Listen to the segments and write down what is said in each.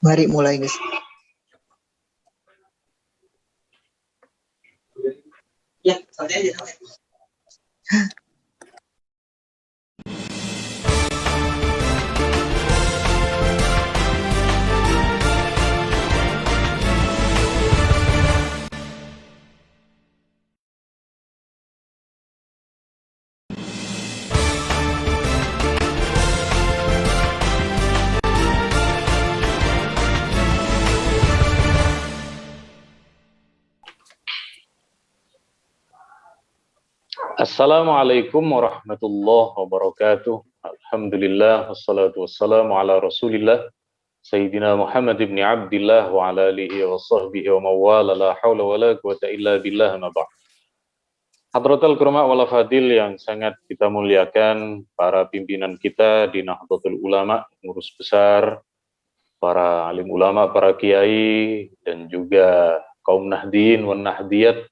Mari mulai, guys. Ya, santai aja. Assalamualaikum warahmatullahi wabarakatuh. Alhamdulillah wassalatu wassalamu ala Rasulillah Sayyidina Muhammad ibn Abdillah wa ala alihi wa sahbihi wa mawala la hawla wa la quwata illa billah ma ba'd. Hadratul Kurma wal Fadil yang sangat kita muliakan, para pimpinan kita di Nahdlatul Ulama, pengurus besar, para alim ulama, para kiai, dan juga kaum nahdien wan nahdiyat,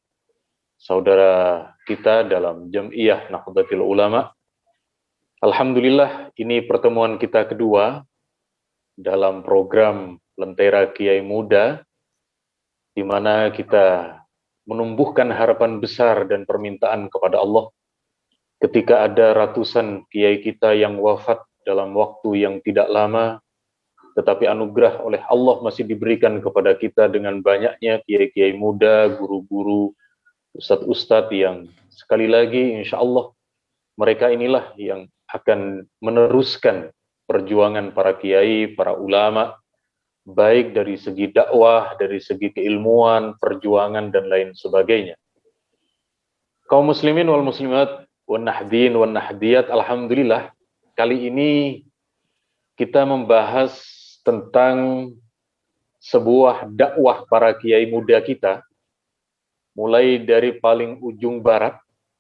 saudara kita dalam Jam'iyah Nahdlatul Ulama. Alhamdulillah, ini pertemuan kita kedua dalam program Lentera Kiai Muda, di mana kita menumbuhkan harapan besar dan permintaan kepada Allah ketika ada ratusan kiai kita yang wafat dalam waktu yang tidak lama, tetapi anugerah oleh Allah masih diberikan kepada kita dengan banyaknya kiai-kiai muda, guru-guru, ustadz-ustadz yang sekali lagi insya Allah mereka inilah yang akan meneruskan perjuangan para kiai, para ulama, baik dari segi dakwah, dari segi keilmuan, perjuangan, dan lain sebagainya. Kaum muslimin wal muslimat, wan nahdin wan nahdiyat, alhamdulillah, kali ini kita membahas tentang sebuah dakwah para kiai muda kita, mulai dari paling ujung barat,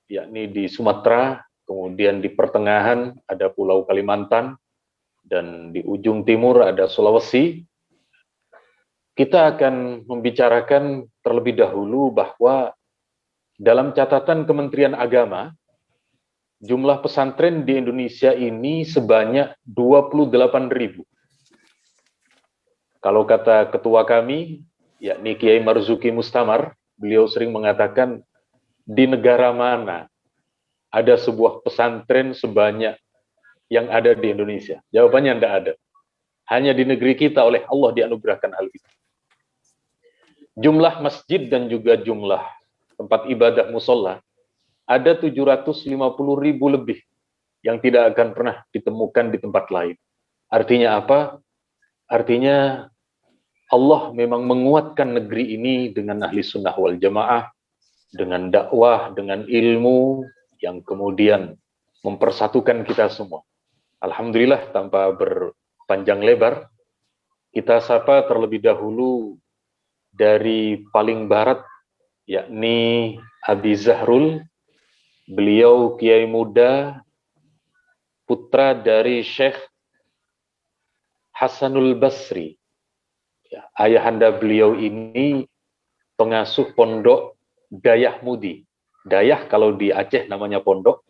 yakni di Sumatera, kemudian di pertengahan ada Pulau Kalimantan, dan di ujung timur ada Sulawesi. Kita akan membicarakan terlebih dahulu bahwa dalam catatan Kementerian Agama, jumlah pesantren di Indonesia ini sebanyak 28.000. Kalau kata ketua kami, yakni Kiai Marzuki Mustamar, beliau sering mengatakan, di negara mana ada sebuah pesantren sebanyak yang ada di Indonesia? Jawabannya tidak ada. Hanya di negeri kita oleh Allah dianugerahkan hal itu. Jumlah masjid dan juga jumlah tempat ibadah musola ada 750.000 lebih yang tidak akan pernah ditemukan di tempat lain. Artinya apa? Artinya Allah memang menguatkan negeri ini dengan ahli sunnah wal jamaah, dengan dakwah, dengan ilmu yang kemudian mempersatukan kita semua. Alhamdulillah, tanpa berpanjang lebar, kita sapa terlebih dahulu dari paling barat, yakni Abi Zahrul. Beliau kiai muda, putra dari Syekh Hasanul Basri. Ya, ayahanda beliau ini pengasuh pondok Dayah Mudi. Dayah kalau di Aceh namanya pondok,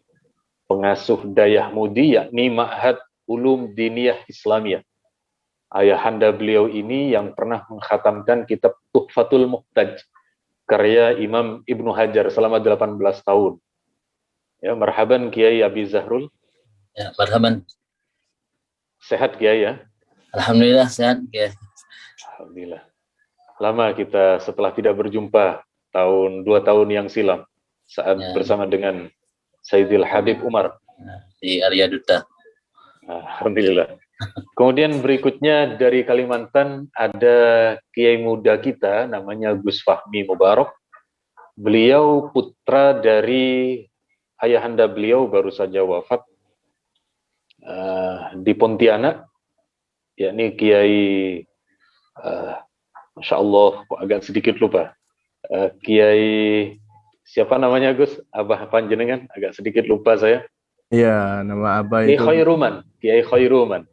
pengasuh Dayah Mudi yakni Ma'had Ulum Diniyah Islamiyah. Ayahanda beliau ini yang pernah mengkhatamkan kitab Tuhfatul Muhtaj, karya Imam Ibnu Hajar selama 18 tahun. Ya, marhaban Kiai Abi Zahrul. Ya, marhaban. Sehat Kiai ya? Alhamdulillah sehat Kiai. Alhamdulillah. Lama kita setelah tidak berjumpa, 2 tahun yang silam, saat bersama dengan Sayyidil Habib Umar di Arya Duta. Alhamdulillah. Kemudian berikutnya dari Kalimantan ada kiai muda kita namanya Gus Fahmi Mubarak. Beliau putra dari ayahanda beliau baru saja wafat di Pontianak, yakni Kiai Masya Allah, agak sedikit lupa. Kiai siapa namanya Gus? Abah panjenengan? Agak sedikit lupa saya. Iya, nama Abah Kiai itu Kiai Khairuman.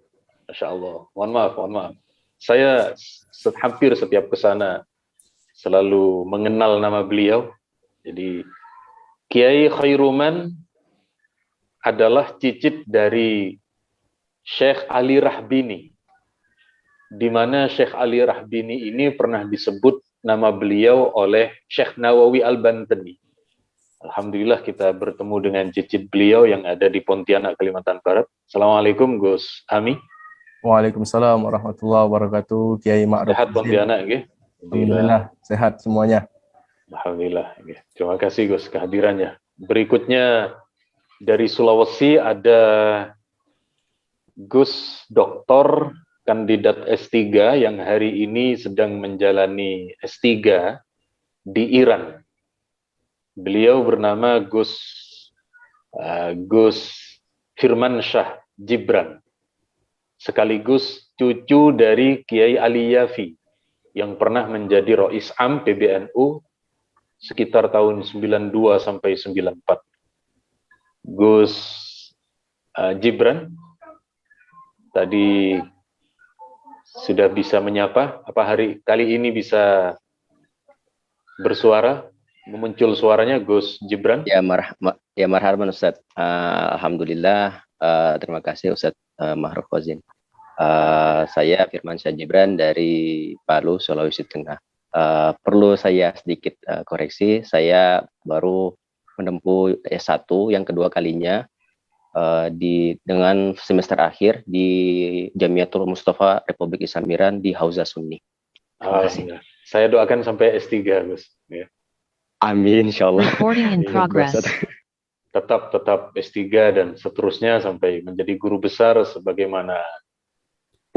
Masya Allah, mohon maaf. Saya hampir setiap kesana selalu mengenal nama beliau. Jadi Kiai Khairuman adalah cicit dari Syekh Ali Rahbini. di mana Syekh Ali Rahbini ini pernah disebut nama beliau oleh Syekh Nawawi Al-Bantani. Alhamdulillah kita bertemu dengan cicit beliau yang ada di Pontianak, Kalimantan Barat. Assalamualaikum Gus Ami. Waalaikumsalam warahmatullahi wabarakatuh. Kiai Ma'ruf. Sehat Pontianak nggih? Alhamdulillah sehat semuanya. Alhamdulillah. Terima kasih Gus kehadirannya. Berikutnya dari Sulawesi ada Gus Doktor kandidat S3 yang hari ini sedang menjalani S3 di Iran. Beliau bernama Gus Firmansyah Gibran, sekaligus cucu dari Kiai Ali Yafi yang pernah menjadi Rois Am PBNU sekitar tahun 92 sampai 94. Gus Gibran tadi sudah bisa menyapa, apa hari kali ini bisa bersuara, memuncul suaranya Gus Gibran? Ya, marhaban Ustaz. Alhamdulillah, terima kasih Ustaz Ma'ruf Fozin. Saya Firmansyah Gibran dari Palu, Sulawesi Tengah. Perlu saya sedikit koreksi, saya baru menempuh S1 yang kedua kalinya dengan semester akhir di Jamiatul Mustafa Republik Islam Iran di Hauza Sunni. Terima kasih. Saya doakan sampai S3 Gus. Ya. Amin insyaallah. Recording in progress. Tetap S3 dan seterusnya sampai menjadi guru besar sebagaimana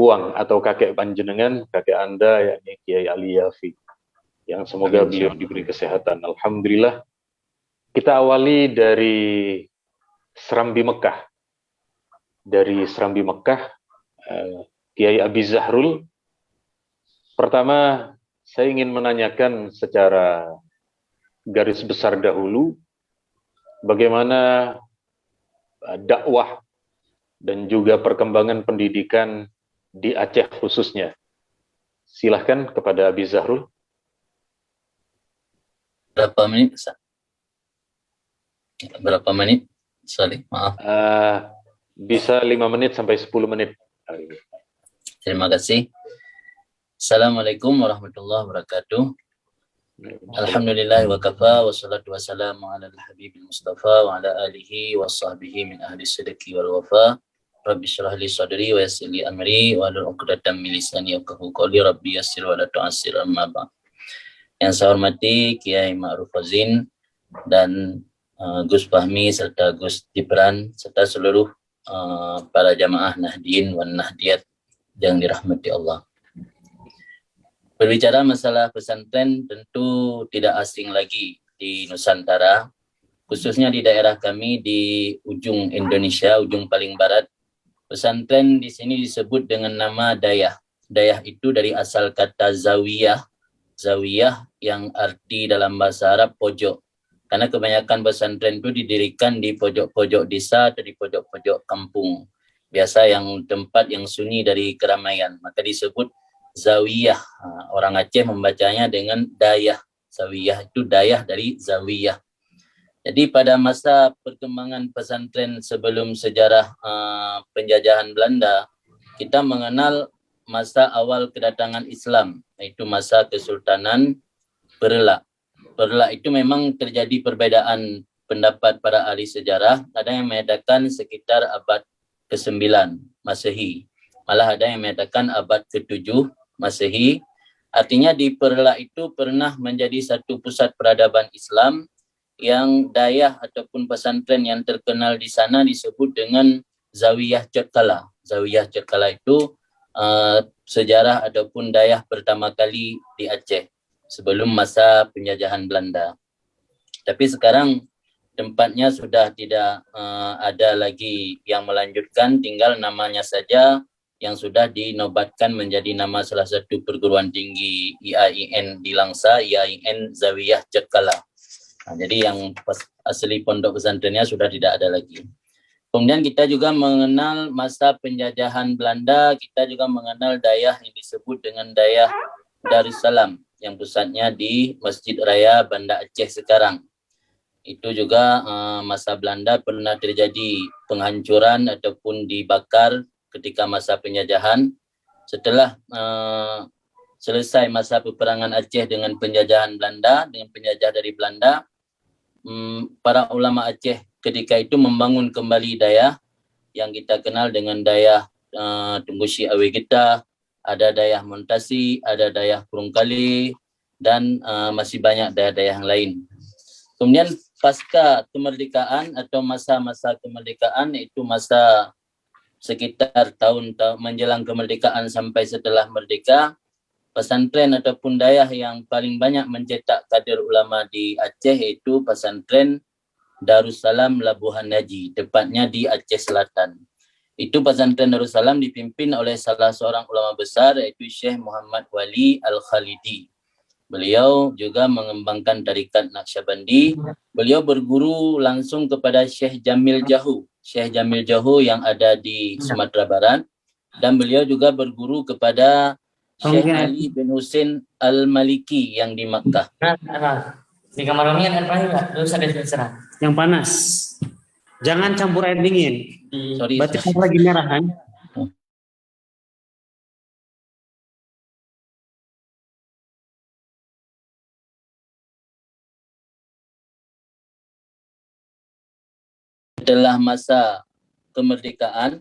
puang atau kakek panjenengan, kakek Anda yakni Kiai Ali Yafi. Yang semoga beliau diberi kesehatan. Alhamdulillah. Kita awali dari Serambi Mekah. Dari Serambi Mekah, Kiai Abi Zahrul. Pertama, saya ingin menanyakan secara garis besar dahulu, bagaimana dakwah dan juga perkembangan pendidikan di Aceh khususnya. Silahkan kepada Abi Zahrul. Berapa menit? Berapa menit? Sorry, maaf. Bisa 5 menit sampai 10 menit. Terima kasih. Assalamualaikum warahmatullahi wabarakatuh. Alhamdulillah wa kafa wa salatu wassalamu ala al-habibil mustafa wa ala alihi wa sahbihi min ahli sidqi wal wafa. Rabbi syrah li sadri wa yassir li amri wa hlul 'uqdatam min lisani yafqahu qawli. Rabbi yassir wa la tu'assir, amma ba'd. Yang saya hormati Kiai Ma'ruf Fozin dan Gus Fahmi serta Gus Gibran serta seluruh para jamaah Nahdien wan Nahdiyat yang dirahmati Allah. Berbicara masalah pesantren tentu tidak asing lagi di Nusantara, khususnya di daerah kami di ujung Indonesia, ujung paling barat. Pesantren di sini disebut dengan nama dayah. Dayah itu dari asal kata zawiyah. Zawiyah yang arti dalam bahasa Arab pojok. Karena kebanyakan pesantren itu didirikan di pojok-pojok desa atau di pojok-pojok kampung. Biasa yang tempat yang sunyi dari keramaian. Maka disebut zawiyah. Orang Aceh membacanya dengan dayah. Zawiyah itu dayah dari zawiyah. Jadi pada masa perkembangan pesantren sebelum sejarah penjajahan Belanda, kita mengenal masa awal kedatangan Islam, yaitu masa Kesultanan Perla. Perla itu memang terjadi perbedaan pendapat para ahli sejarah. Ada yang mengatakan sekitar abad ke-9 Masehi. Malah ada yang mengatakan abad ke-7 Masehi. Artinya di Perla itu pernah menjadi satu pusat peradaban Islam yang dayah ataupun pesantren yang terkenal di sana disebut dengan Zawiyah Cekala. Zawiyah Cekala itu sejarah ataupun dayah pertama kali di Aceh sebelum masa penjajahan Belanda. Tapi sekarang tempatnya sudah tidak ada lagi yang melanjutkan, tinggal namanya saja yang sudah dinobatkan menjadi nama salah satu perguruan tinggi IAIN di Langsa, IAIN Zawiyah Cekala. Nah, jadi yang asli pondok pesantrennya sudah tidak ada lagi. Kemudian kita juga mengenal masa penjajahan Belanda, kita juga mengenal dayah yang disebut dengan dayah Darussalam, yang pusatnya di Masjid Raya Banda Aceh sekarang. Itu juga masa Belanda pernah terjadi penghancuran ataupun dibakar ketika masa penjajahan setelah selesai masa peperangan Aceh dengan penjajahan Belanda, dengan penjajah dari Belanda, para ulama Aceh ketika itu membangun kembali dayah yang kita kenal dengan dayah Tungusi Awegita, ada dayah Montasi, ada dayah Kurungkali, dan masih banyak dayah-dayah yang lain. Kemudian pasca kemerdekaan atau masa-masa kemerdekaan, itu masa sekitar tahun menjelang kemerdekaan sampai setelah merdeka, pesantren ataupun dayah yang paling banyak mencetak kader ulama di Aceh itu pesantren Darussalam Labuhan Haji, tepatnya di Aceh Selatan. Itu pesantren Darussalam dipimpin oleh salah seorang ulama besar, yaitu Syekh Muhammad Wali Al-Khalidi. Beliau juga mengembangkan tarikat Naqsyabandi. Beliau berguru langsung kepada Syekh Jamil Jahu. Syekh Jamil Jahu yang ada di Sumatera Barat. Dan beliau juga berguru kepada Syekh Ali bin Husin Al-Maliki yang di Makkah. Di kamar mami ada air enggak? Terus ada terserah. Yang panas. Jangan campur air dingin. Sorry. Batik lagi merah kan? Setelah masa kemerdekaan,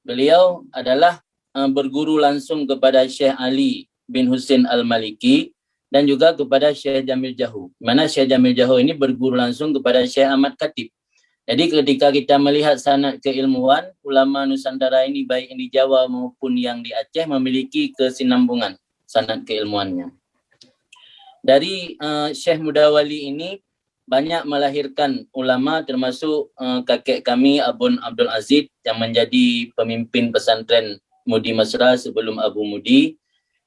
beliau adalah berguru langsung kepada Syekh Ali bin Husin Al-Maliki dan juga kepada Syekh Jamil Jahu. Mana Syekh Jamil Jahu ini berguru langsung kepada Syekh Ahmad Khatib. Jadi ketika kita melihat sanad keilmuan, ulama Nusantara ini baik yang di Jawa maupun yang di Aceh memiliki kesinambungan sanad keilmuannya. Dari Syekh Mudawali ini banyak melahirkan ulama, termasuk kakek kami Abun Abdul Aziz yang menjadi pemimpin pesantren Mudi Mesra sebelum Abu Mudi,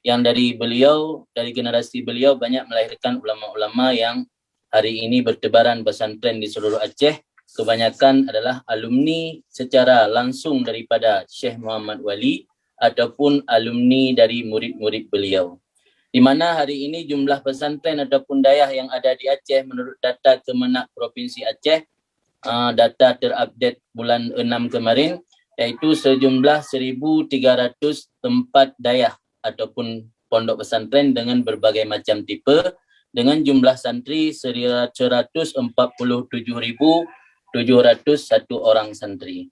yang dari beliau, dari generasi beliau banyak melahirkan ulama-ulama yang hari ini bertebaran pesantren di seluruh Aceh. Kebanyakan adalah alumni secara langsung daripada Syekh Muhammad Wali ataupun alumni dari murid-murid beliau. Di mana hari ini jumlah pesantren ataupun dayah yang ada di Aceh menurut data Kemenak Provinsi Aceh, data terupdate bulan 6 kemarin, yaitu sejumlah 1,304 dayah ataupun pondok pesantren dengan berbagai macam tipe, dengan jumlah santri 147,701 orang santri.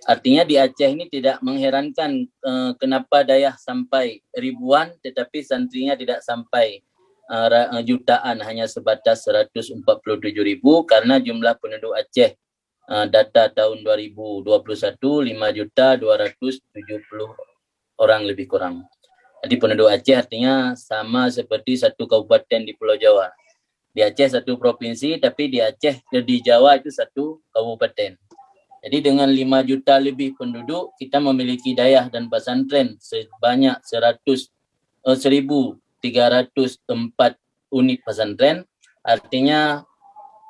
Artinya di Aceh ini tidak mengherankan kenapa dayah sampai ribuan tetapi santrinya tidak sampai jutaan, hanya sebatas 147.000 karena jumlah penduduk Aceh data tahun 2021 5.270 orang lebih kurang. Jadi penduduk Aceh artinya sama seperti satu kabupaten di Pulau Jawa. Di Aceh satu provinsi, tapi di Aceh di Jawa itu satu kabupaten. Jadi dengan 5 juta lebih penduduk, kita memiliki dayah dan pesantren sebanyak 1.304 unit pesantren. Artinya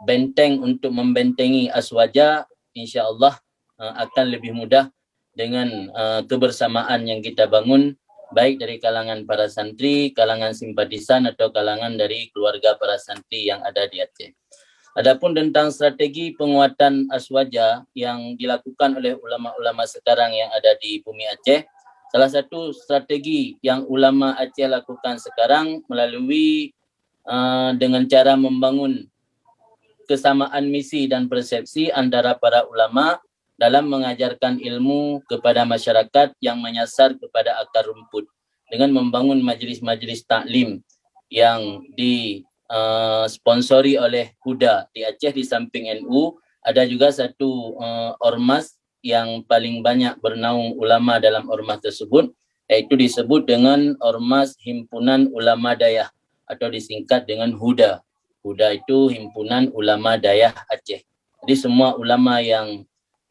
benteng untuk membentengi Aswaja insya-Allah akan lebih mudah dengan kebersamaan yang kita bangun, baik dari kalangan para santri, kalangan simpatisan atau kalangan dari keluarga para santri yang ada di Aceh. Adapun tentang strategi penguatan Aswaja yang dilakukan oleh ulama-ulama sekarang yang ada di bumi Aceh, salah satu strategi yang ulama Aceh lakukan sekarang melalui dengan cara membangun kesamaan misi dan persepsi antara para ulama dalam mengajarkan ilmu kepada masyarakat yang menyasar kepada akar rumput dengan membangun majlis-majlis taklim yang sponsori oleh Huda di Aceh. Di samping NU ada juga satu ormas yang paling banyak bernaung ulama dalam ormas tersebut, yaitu disebut dengan Ormas Himpunan Ulama Dayah atau disingkat dengan Huda. Huda itu Himpunan Ulama Dayah Aceh. Jadi semua ulama yang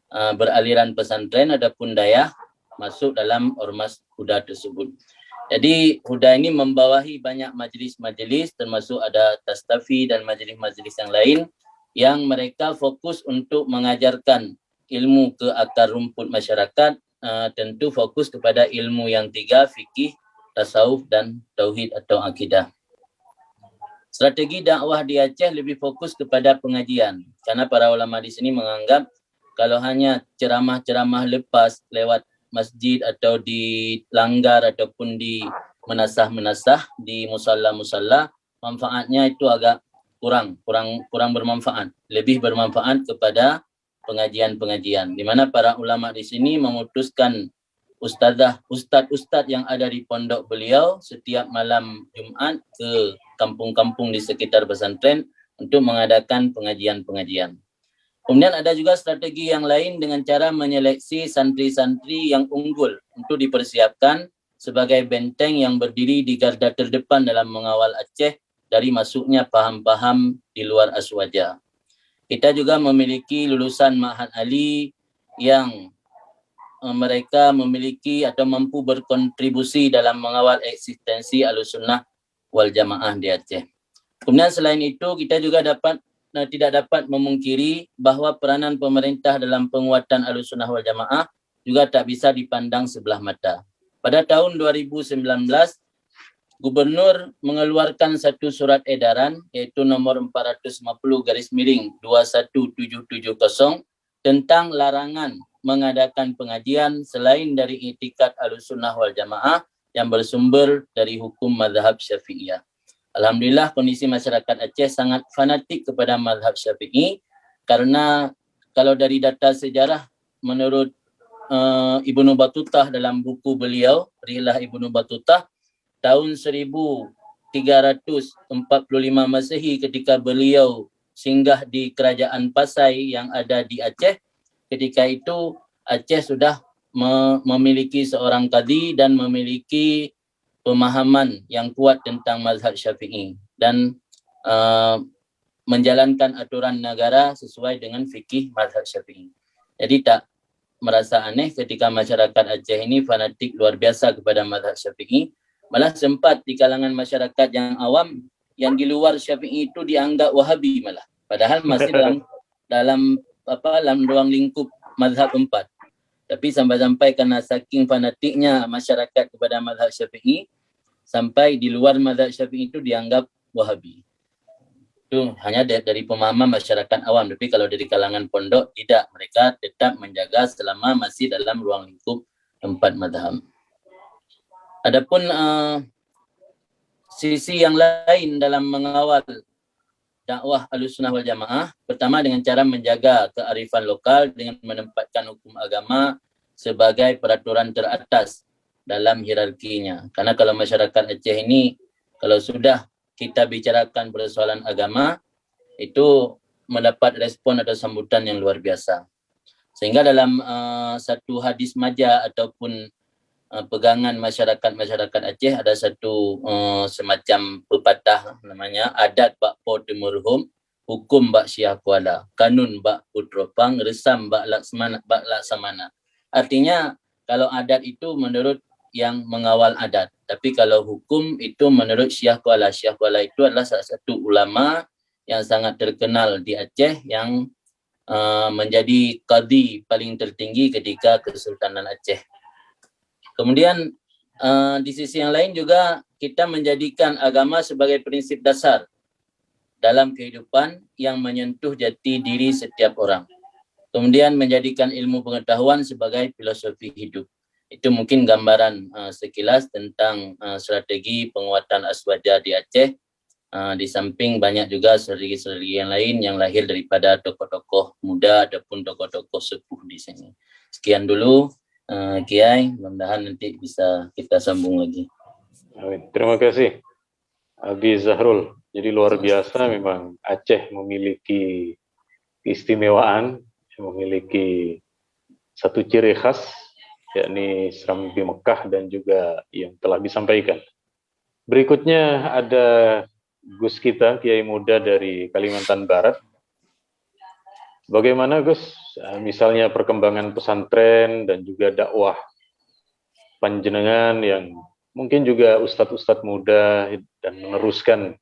beraliran pesantren adapun dayah masuk dalam ormas Huda tersebut. Jadi Huda ini membawahi banyak majlis-majlis, termasuk ada Tastafi dan majlis-majlis yang lain yang mereka fokus untuk mengajarkan ilmu ke akar rumput masyarakat, tentu fokus kepada ilmu yang 3, fikih, tasawuf dan tauhid atau akidah. Strategi dakwah di Aceh lebih fokus kepada pengajian karena para ulama di sini menganggap kalau hanya ceramah-ceramah lepas lewat masjid atau di langgar ataupun di menasah-menasah di musalla-musalla, manfaatnya itu agak kurang bermanfaat. Lebih bermanfaat kepada pengajian-pengajian, di mana para ulama di sini memutuskan ustadz yang ada di pondok beliau setiap malam Jumat ke kampung-kampung di sekitar pesantren untuk mengadakan pengajian-pengajian. Kemudian ada juga strategi yang lain dengan cara menyeleksi santri-santri yang unggul untuk dipersiapkan sebagai benteng yang berdiri di garda terdepan dalam mengawal Aceh dari masuknya paham-paham di luar Aswaja. Kita juga memiliki lulusan Ma'had Ali yang mereka memiliki atau mampu berkontribusi dalam mengawal eksistensi Ahlussunnah wal Jamaah di Aceh. Kemudian selain itu, kita juga tidak dapat memungkiri bahawa peranan pemerintah dalam penguatan Ahlussunnah wal Jamaah juga tak bisa dipandang sebelah mata. Pada tahun 2019, Gubernur mengeluarkan satu surat edaran iaitu nomor 450/21770 tentang larangan mengadakan pengajian selain dari i'tikad Ahlussunnah wal Jamaah yang bersumber dari hukum mazhab Syafi'iyah. Alhamdulillah kondisi masyarakat Aceh sangat fanatik kepada mazhab Syafi'i karena kalau dari data sejarah menurut Ibnu Battutah dalam buku beliau Rihlah Ibnu Battutah tahun 1345 Masehi ketika beliau singgah di Kerajaan Pasai yang ada di Aceh. Ketika itu Aceh sudah memiliki seorang qadi dan memiliki pemahaman yang kuat tentang mazhab Syafi'i dan menjalankan aturan negara sesuai dengan fikih mazhab Syafi'i. Jadi tak merasa aneh ketika masyarakat Aceh ini fanatik luar biasa kepada mazhab Syafi'i. Malah sempat di kalangan masyarakat yang awam yang di luar Syafi'i itu dianggap Wahabi malah. Padahal masih dalam ruang lingkup mazhab 4. Tapi sampai-sampai karena saking fanatiknya masyarakat kepada mazhab Syafi'i, sampai di luar mazhab Syafi'i itu dianggap Wahabi. Itu hanya dari pemahaman masyarakat awam. Tapi kalau dari kalangan pondok tidak, mereka tetap menjaga selama masih dalam ruang lingkup 4 mazhab. Adapun sisi yang lain dalam mengawal dakwah Ahlussunnah wal Jamaah, pertama dengan cara menjaga kearifan lokal dengan menempatkan hukum agama sebagai peraturan teratas dalam hierarkinya. Karena kalau masyarakat Aceh ini, kalau sudah kita bicarakan persoalan agama, itu mendapat respon atau sambutan yang luar biasa. Sehingga dalam satu hadis maja ataupun pegangan masyarakat Aceh ada satu semacam pepatah namanya adat bak po temurhum, hukum bak Syah Kuala, kanun bak Putropang, resam bak Laksamana. Artinya kalau adat itu menurut yang mengawal adat, tapi kalau hukum itu menurut Syah Kuala. Syah Kuala itu adalah salah satu ulama yang sangat terkenal di Aceh yang menjadi qadi paling tertinggi ketika Kesultanan Aceh. Kemudian di sisi yang lain juga kita menjadikan agama sebagai prinsip dasar dalam kehidupan yang menyentuh jati diri setiap orang. Kemudian menjadikan ilmu pengetahuan sebagai filosofi hidup. Itu mungkin gambaran sekilas tentang strategi penguatan Aswaja di Aceh. Di samping banyak juga strategi-strategi yang lain yang lahir daripada tokoh-tokoh muda ataupun tokoh-tokoh sepuh di sini. Sekian dulu. Kiai, mudah-mudahan nanti bisa kita sambung lagi. Amin. Terima kasih Abi Zahrul. Jadi luar biasa memang Aceh memiliki keistimewaan, memiliki satu ciri khas, yakni Serambi Mekah dan juga yang telah disampaikan. Berikutnya ada Gus kita, Kiai Muda dari Kalimantan Barat. Bagaimana Gus, misalnya perkembangan pesantren dan juga dakwah panjenengan yang mungkin juga ustadz-ustadz muda dan meneruskan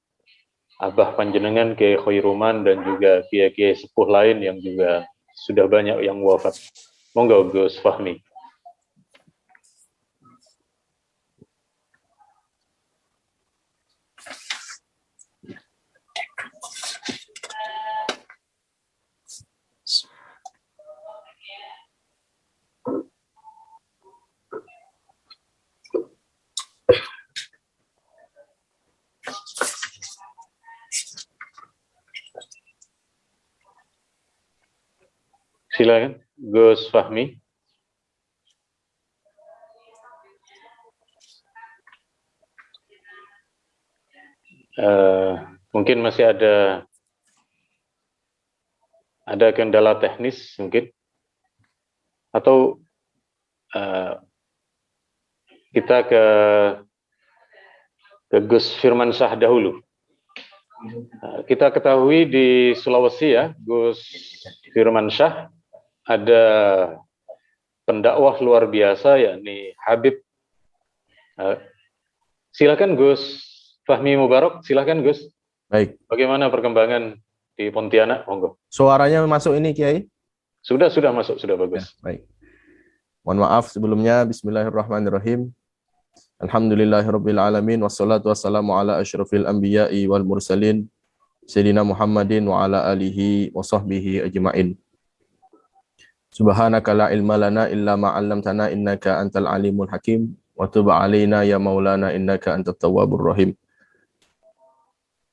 abah panjenengan Kiai Khairuman dan juga kiai-kiai sepuh lain yang juga sudah banyak yang wafat. Monggo Gus Fahmi. Silakan, Gus Fahmi. Mungkin masih ada kendala teknis mungkin, atau kita ke Gus Firmansyah dahulu. Kita ketahui di Sulawesi ya, Gus Firmansyah ada pendakwah luar biasa yakni Habib. Silakan Gus Fahmi Mubarak, silakan Gus. Baik. Bagaimana perkembangan di Pontianak, monggo. Suaranya masuk ini, Kiai? Sudah masuk, sudah bagus. Ya, baik. Mohon maaf sebelumnya. Bismillahirrahmanirrahim. Alhamdulillahirabbil alamin wassalatu wassalamu ala asyrafil anbiya'i wal mursalin sayyidina Muhammadin wa ala alihi wa sahbihi ajmain. Subhanaka la ilma lana illa ma 'allamtana innaka antal alimul hakim wa tub 'alaina ya maulana innaka antat tawwabur rahim.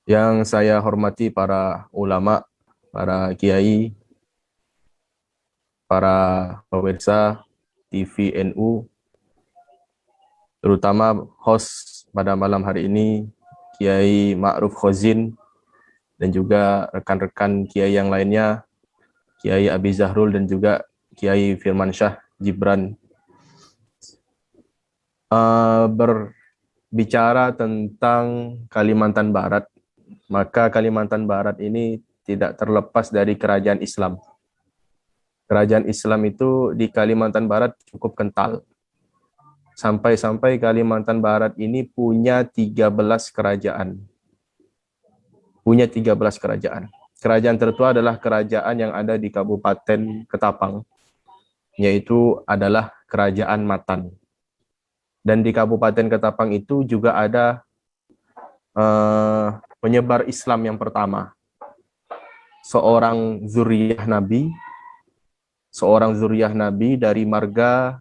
Yang saya hormati para ulama, para kiai, para pemirsa TV NU, terutama host pada malam hari ini, Kiai Ma'ruf Khozin, dan juga rekan-rekan Kiai yang lainnya, Kiai Abi Zahrul dan juga Kiai Firmansyah Gibran. Berbicara tentang Kalimantan Barat, maka Kalimantan Barat ini tidak terlepas dari kerajaan Islam. Kerajaan Islam itu di Kalimantan Barat cukup kental. Sampai-sampai Kalimantan Barat ini punya 13 kerajaan. Punya 13 kerajaan. Kerajaan tertua adalah kerajaan yang ada di Kabupaten Ketapang, yaitu adalah Kerajaan Matan. Dan di Kabupaten Ketapang itu juga ada penyebar Islam yang pertama. Seorang zuriyah Nabi dari marga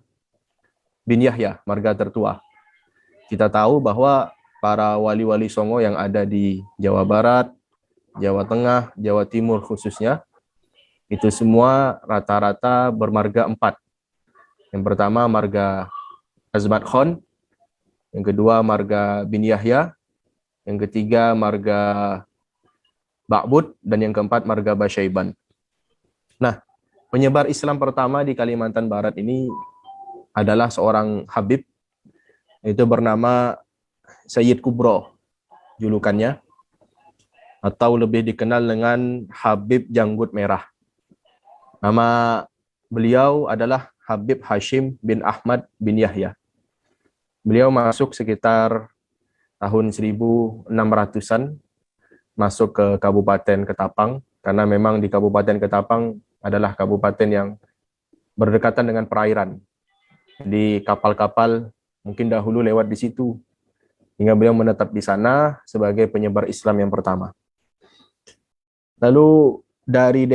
bin Yahya, marga tertua. Kita tahu bahwa para wali-wali Songo yang ada di Jawa Barat, Jawa Tengah, Jawa Timur khususnya, itu semua rata-rata bermarga 4. Yang pertama marga Azmat Khan, yang kedua marga bin Yahya, yang ketiga marga Ba'bud, dan yang keempat marga Basyaiban. Nah, penyebar Islam pertama di Kalimantan Barat ini adalah seorang Habib, itu bernama Sayyid Kubro, julukannya, atau lebih dikenal dengan Habib Janggut Merah. Nama beliau adalah Habib Hashim bin Ahmad bin Yahya. Beliau masuk sekitar tahun 1600-an, masuk ke Kabupaten Ketapang, karena memang di Kabupaten Ketapang adalah kabupaten yang berdekatan dengan perairan. Di kapal-kapal mungkin dahulu lewat di situ, hingga beliau menetap di sana sebagai penyebar Islam yang pertama. Lalu dari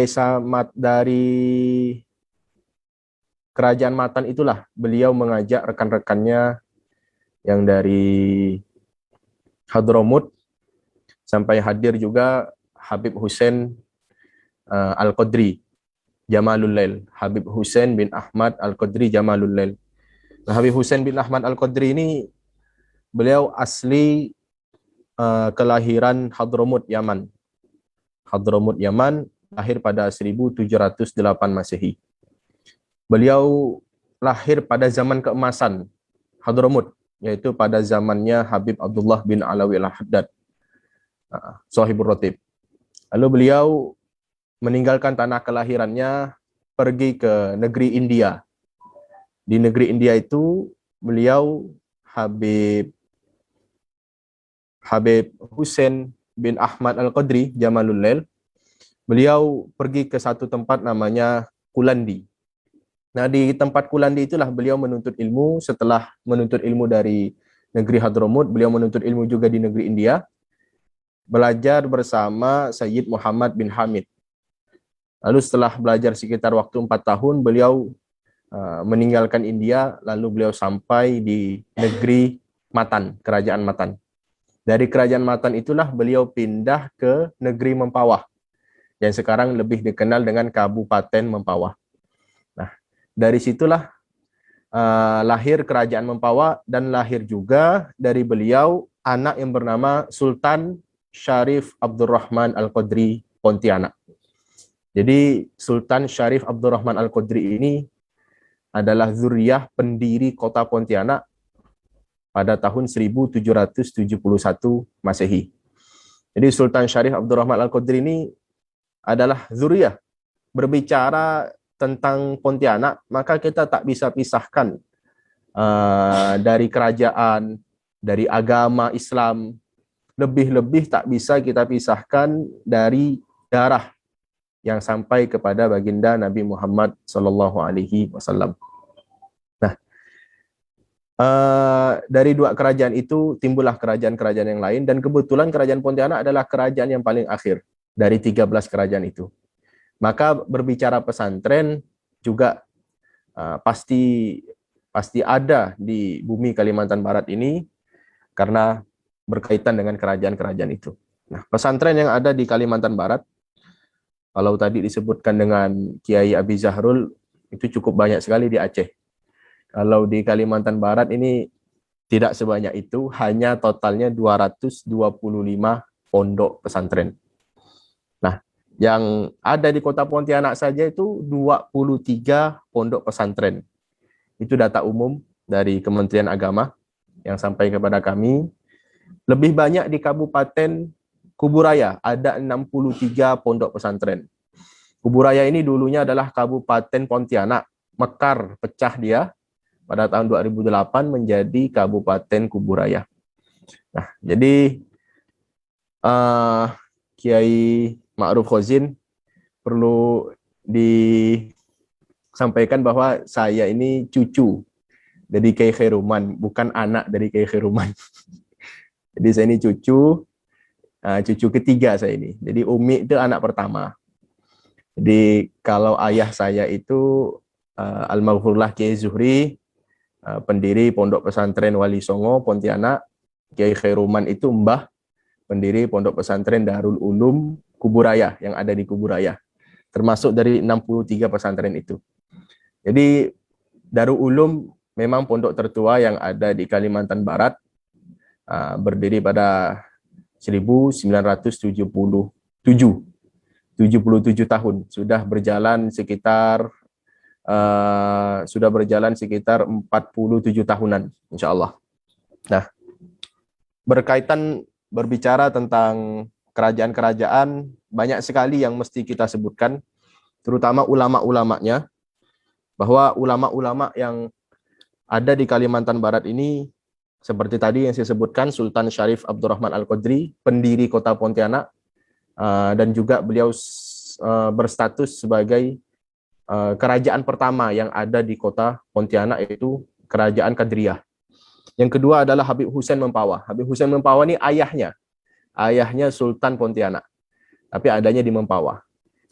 Kerajaan Matan itulah beliau mengajak rekan-rekannya yang dari Hadramut, sampai hadir juga Habib Hussein Al-Qadri Jamalul Lail, Habib Hussein bin Ahmad Al-Qadri Jamalul Lail. Nah, Habib Hussein bin Ahmad Al-Qadri ini beliau asli kelahiran Hadramut, Yaman. Hadramut, Yaman, lahir pada 1708 Masehi. Beliau lahir pada zaman keemasan Hadramut, yaitu pada zamannya Habib Abdullah bin Alawi Al-Haddad, Sahibur Ratib. Lalu beliau meninggalkan tanah kelahirannya, pergi ke negeri India. Di negeri India itu beliau Habib Hussein bin Ahmad Al-Qadri Jamalul Lail, beliau pergi ke satu tempat namanya Kulandi. Nah, di tempat Kulandi itulah beliau menuntut ilmu. Setelah menuntut ilmu dari negeri Hadramut, beliau menuntut ilmu juga di negeri India, belajar bersama Sayyid Muhammad bin Hamid. Lalu setelah belajar sekitar waktu 4 tahun, beliau meninggalkan India, lalu beliau sampai di negeri Matan, Kerajaan Matan. Dari Kerajaan Matan itulah beliau pindah ke negeri Mempawah, yang sekarang lebih dikenal dengan Kabupaten Mempawah. dari situlah lahir kerajaan Mempawah, dan lahir juga dari beliau anak yang bernama Sultan Syarif Abdurrahman Al-Qadri Pontianak. Jadi Sultan Syarif Abdurrahman Al-Qadri ini adalah zuriyah pendiri kota Pontianak pada tahun 1771 Masehi. Jadi Sultan Syarif Abdurrahman Al-Qadri ini adalah zuriyah. Berbicara tentang Pontianak, maka kita tak bisa pisahkan dari kerajaan, dari agama Islam, lebih-lebih tak bisa kita pisahkan dari darah yang sampai kepada baginda Nabi Muhammad SAW. Nah, dari dua kerajaan itu timbullah kerajaan-kerajaan yang lain, dan kebetulan kerajaan Pontianak adalah kerajaan yang paling akhir dari 13 kerajaan itu. Maka berbicara pesantren juga pasti ada di bumi Kalimantan Barat ini karena berkaitan dengan kerajaan-kerajaan itu. Nah, pesantren yang ada di Kalimantan Barat, kalau tadi disebutkan dengan Kiai Abi Zahrul, itu cukup banyak sekali di Aceh. Kalau di Kalimantan Barat ini tidak sebanyak itu, hanya totalnya 225 pondok pesantren. Nah, yang ada di kota Pontianak saja itu 23 pondok pesantren. Itu data umum dari Kementerian Agama yang sampai kepada kami. Lebih banyak di Kabupaten Kuburaya, ada 63 pondok pesantren. Kuburaya ini dulunya adalah Kabupaten Pontianak, mekar, pecah dia pada tahun 2008 menjadi Kabupaten Kuburaya. Nah, jadi Kiai Ma'ruf Khozin perlu disampaikan bahwa saya ini cucu dari Kiai Khairuman, bukan anak dari Kiai Khairuman. Jadi saya ini cucu ketiga saya ini. Jadi Umi itu anak pertama. Jadi kalau ayah saya itu almarhumlah Kiai Zuhri, pendiri Pondok Pesantren Wali Songo Pontianak. Kiai Khairuman itu mbah, pendiri Pondok Pesantren Darul Ulum Kuburaya yang ada di Kuburaya. Termasuk dari 63 pesantren itu. Jadi Darul Ulum memang pondok tertua yang ada di Kalimantan Barat, berdiri pada 1977, 77 tahun, sudah berjalan sekitar 47 tahunan, insya Allah. Nah, berbicara tentang kerajaan-kerajaan, banyak sekali yang mesti kita sebutkan, terutama ulama-ulamanya, bahwa ulama-ulama yang ada di Kalimantan Barat ini, seperti tadi yang saya sebutkan, Sultan Syarif Abdurrahman Al-Qadri, pendiri kota Pontianak, dan juga beliau berstatus sebagai kerajaan pertama yang ada di kota Pontianak, yaitu Kerajaan Kadriyah. Yang kedua adalah Habib Hussein Mempawah. Habib Hussein Mempawah ini ayahnya Sultan Pontianak, tapi adanya di Mempawah.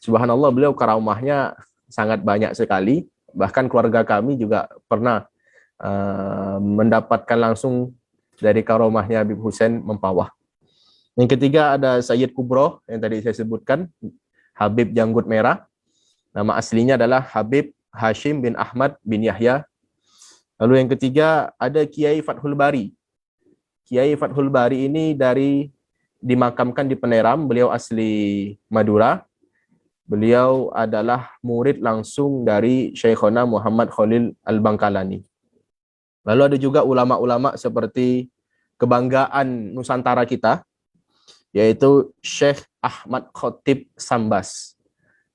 Subhanallah, beliau karamahnya sangat banyak sekali. Bahkan keluarga kami juga pernah mendapatkan langsung dari karamahnya Habib Hussein Mempawah. Yang ketiga ada Sayyid Kubro yang tadi saya sebutkan, Habib Janggut Merah. Nama aslinya adalah Habib Hashim bin Ahmad bin Yahya. Lalu yang ketiga ada Kiai Fathul Bari. Kiai Fathul Bari ini dimakamkan di Peneram, beliau asli Madura. Beliau adalah murid langsung dari Syekhona Muhammad Khalil Al-Bangkalani. Lalu ada juga ulama-ulama seperti kebanggaan Nusantara kita, yaitu Syekh Ahmad Khotib Sambas.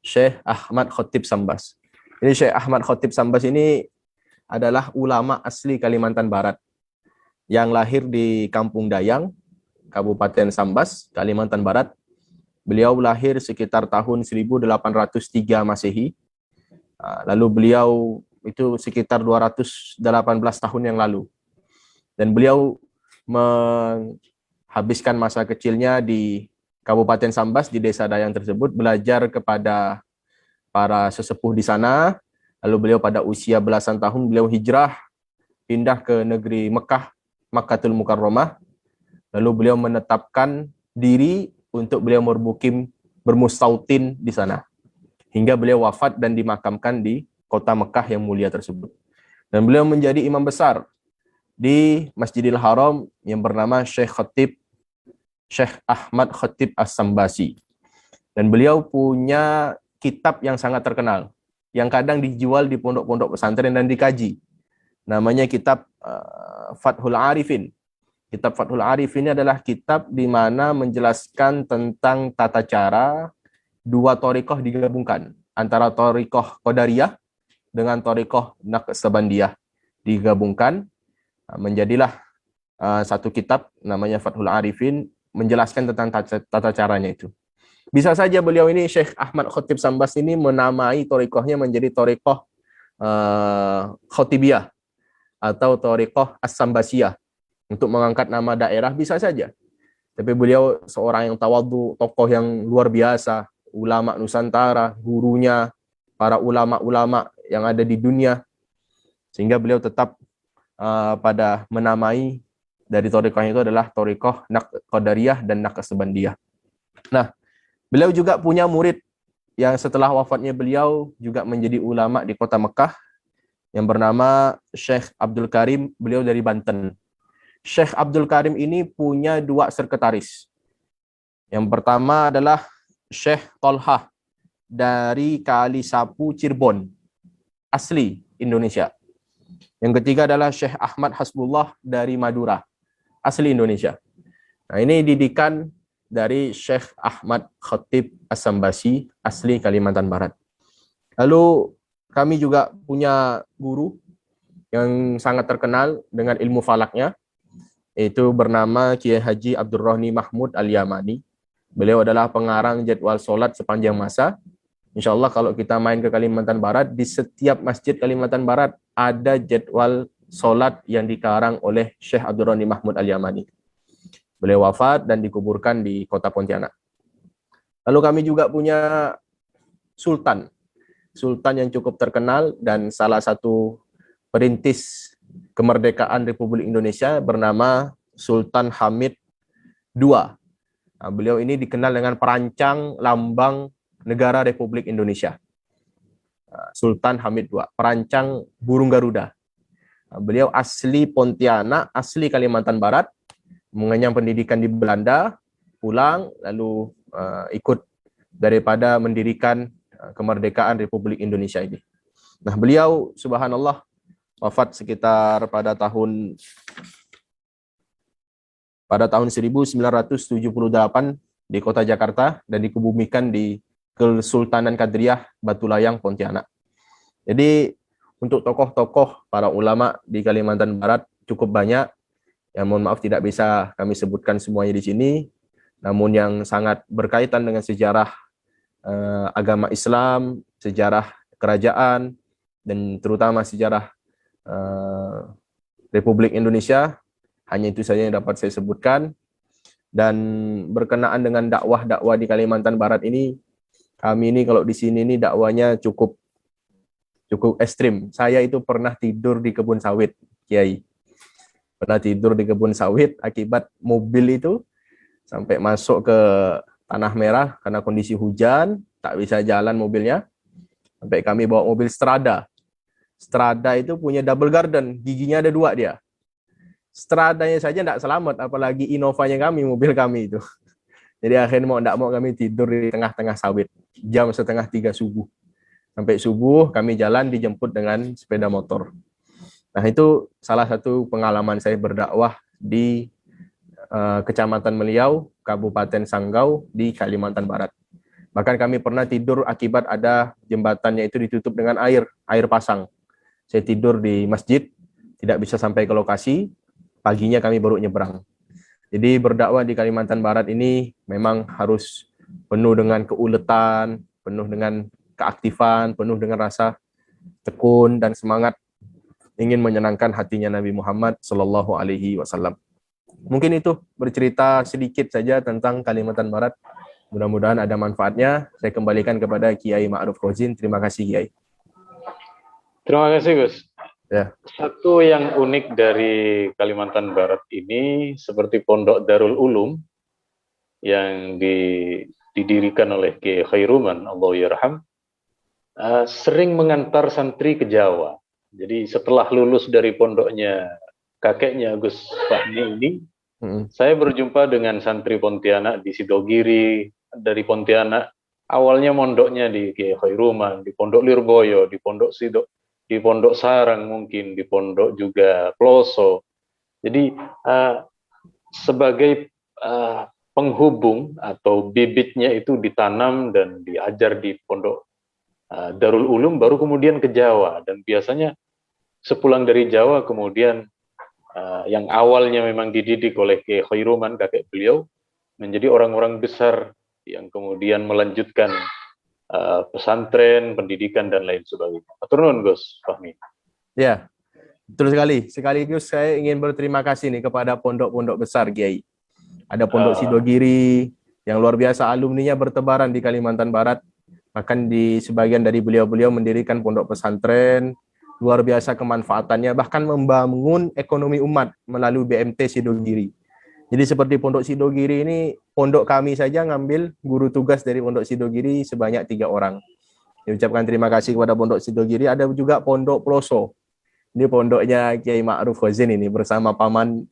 Syekh Ahmad Khotib Sambas. Ini Syekh Ahmad Khotib Sambas ini adalah ulama asli Kalimantan Barat yang lahir di Kampung Dayang, Kabupaten Sambas, Kalimantan Barat. Beliau lahir sekitar tahun 1803 Masehi. Lalu beliau itu sekitar 218 tahun yang lalu. Dan beliau menghabiskan masa kecilnya di Kabupaten Sambas, di desa Dayang tersebut, belajar kepada para sesepuh di sana. Lalu beliau pada usia belasan tahun, beliau hijrah, pindah ke negeri Mekah, Makkatul Mukarramah. Lalu beliau menetapkan diri untuk beliau bermustautin di sana. Hingga beliau wafat dan dimakamkan di kota Mekah yang mulia tersebut. Dan beliau menjadi imam besar di Masjidil Haram yang bernama Syekh Ahmad Khatib As-Sambasi. Dan beliau punya kitab yang sangat terkenal, yang kadang dijual di pondok-pondok pesantren dan dikaji. Namanya kitab Fathul Arifin. Kitab Fathul Arifin ini adalah kitab di mana menjelaskan tentang tata cara dua thariqah digabungkan, antara thariqah Qadariyah dengan thariqah Naqsabandiyah digabungkan, menjadilah satu kitab namanya Fathul Arifin, menjelaskan tentang tata caranya itu. Bisa saja beliau ini, Syekh Ahmad Khatib Sambas ini, menamai thariqahnya menjadi thariqah Khatibiyah atau thariqah As-Sambasiyah untuk mengangkat nama daerah, bisa saja. Tapi beliau seorang yang tawadhu, tokoh yang luar biasa, ulama Nusantara, gurunya para ulama-ulama yang ada di dunia, sehingga beliau tetap pada menamai dari thariqahnya itu adalah thariqah Qadariyah dan Naqsabandiyah. Nah, beliau juga punya murid yang setelah wafatnya beliau juga menjadi ulama di kota Mekah, yang bernama Syekh Abdul Karim, beliau dari Banten. Syekh Abdul Karim ini punya dua sekretaris. Yang pertama adalah Syekh Tolhah dari Kali Sapu, Cirebon, asli Indonesia. Yang ketiga adalah Syekh Ahmad Hasbullah dari Madura, asli Indonesia. Nah, ini didikan dari Syekh Ahmad Khatib As-Sambasi, asli Kalimantan Barat. Lalu kami juga punya guru yang sangat terkenal dengan ilmu falaknya, yaitu bernama Kiai Haji Abdurrahmi Mahmud Al-Yamani. Beliau adalah pengarang jadwal sholat sepanjang masa. Insya Allah kalau kita main ke Kalimantan Barat, di setiap masjid Kalimantan Barat ada jadwal sholat yang dikarang oleh Syekh Abdurrahmi Mahmud Al-Yamani. Beliau wafat dan dikuburkan di kota Pontianak. Lalu kami juga punya sultan yang cukup terkenal dan salah satu perintis kemerdekaan Republik Indonesia, bernama Sultan Hamid II. Nah, beliau ini dikenal dengan perancang lambang negara Republik Indonesia. Sultan Hamid II, perancang burung Garuda. Nah, beliau asli Pontianak, asli Kalimantan Barat, mengenyam pendidikan di Belanda, pulang lalu ikut daripada mendirikan kemerdekaan Republik Indonesia ini. Nah, beliau subhanallah wafat sekitar pada tahun 1978 di kota Jakarta dan dikebumikan di Kesultanan Kadriyah Batu Layang, Pontianak. Jadi untuk tokoh-tokoh para ulama di Kalimantan Barat cukup banyak. Yang mohon maaf tidak bisa kami sebutkan semuanya di sini, namun yang sangat berkaitan dengan sejarah agama Islam, sejarah kerajaan, dan terutama sejarah Republik Indonesia, hanya itu saja yang dapat saya sebutkan. Dan berkenaan dengan dakwah di Kalimantan Barat ini, kami ini kalau di sini ini dakwanya cukup ekstrim. Saya itu pernah tidur di kebun sawit, Kiai. Pernah tidur di kebun sawit akibat mobil itu sampai masuk ke Tanah Merah karena kondisi hujan, tak bisa jalan mobilnya. Sampai kami bawa mobil Strada. Strada itu punya double garden, giginya ada 2 dia. Stradanya saja tidak selamat, apalagi Innovanya kami, mobil kami itu. Jadi akhirnya mau kami tidur di tengah-tengah sawit. Jam 2:30 subuh. Sampai subuh kami jalan dijemput dengan sepeda motor. Nah, itu salah satu pengalaman saya berdakwah di Kecamatan Meliau, Kabupaten Sanggau di Kalimantan Barat. Bahkan kami pernah tidur akibat ada jembatannya itu ditutup dengan air pasang. Saya tidur di masjid, tidak bisa sampai ke lokasi, paginya kami baru nyebrang. Jadi berdakwah di Kalimantan Barat ini memang harus penuh dengan keuletan, penuh dengan keaktifan, penuh dengan rasa tekun dan semangat ingin menyenangkan hatinya Nabi Muhammad Sallallahu Alaihi Wasallam. Mungkin itu bercerita sedikit saja tentang Kalimantan Barat. Mudah-mudahan ada manfaatnya. Saya kembalikan kepada Kiai Ma'ruf Kozin. Terima kasih, Kiai. Terima kasih, Gus. Ya. Satu yang unik dari Kalimantan Barat ini, seperti Pondok Darul Ulum yang didirikan oleh Kiai Khairuman, Allah yarham, sering mengantar santri ke Jawa. Jadi setelah lulus dari pondoknya kakeknya Gus Fahmi ini, saya berjumpa dengan santri Pontianak di Sidogiri, dari Pontianak. Awalnya mondoknya di Kiai Khairuman, di Pondok Lirboyo, di Pondok Sido, di Pondok Sarang mungkin, di Pondok juga Ploso. Jadi sebagai penghubung atau bibitnya itu ditanam dan diajar di Pondok Darul Ulum, baru kemudian ke Jawa. Dan biasanya sepulang dari Jawa kemudian yang awalnya memang dididik oleh Kiai Khairuman, kakek beliau, menjadi orang-orang besar yang kemudian melanjutkan pesantren, pendidikan, dan lain sebagainya. Atur nuhun, Gus Fahmi. Ya, betul sekali. Sekaligus saya ingin berterima kasih nih kepada pondok-pondok besar, Kiai. Ada Pondok Sidogiri, yang luar biasa alumninya bertebaran di Kalimantan Barat. Bahkan di sebagian dari beliau-beliau mendirikan pondok pesantren, luar biasa kemanfaatannya, bahkan membangun ekonomi umat melalui BMT Sidogiri. Jadi seperti Pondok Sidogiri ini, pondok kami saja ngambil guru tugas dari Pondok Sidogiri sebanyak 3 orang. Diucapkan terima kasih kepada Pondok Sidogiri. Ada juga Pondok Ploso. Ini pondoknya Kiai Ma'ruf Khazin ini bersama paman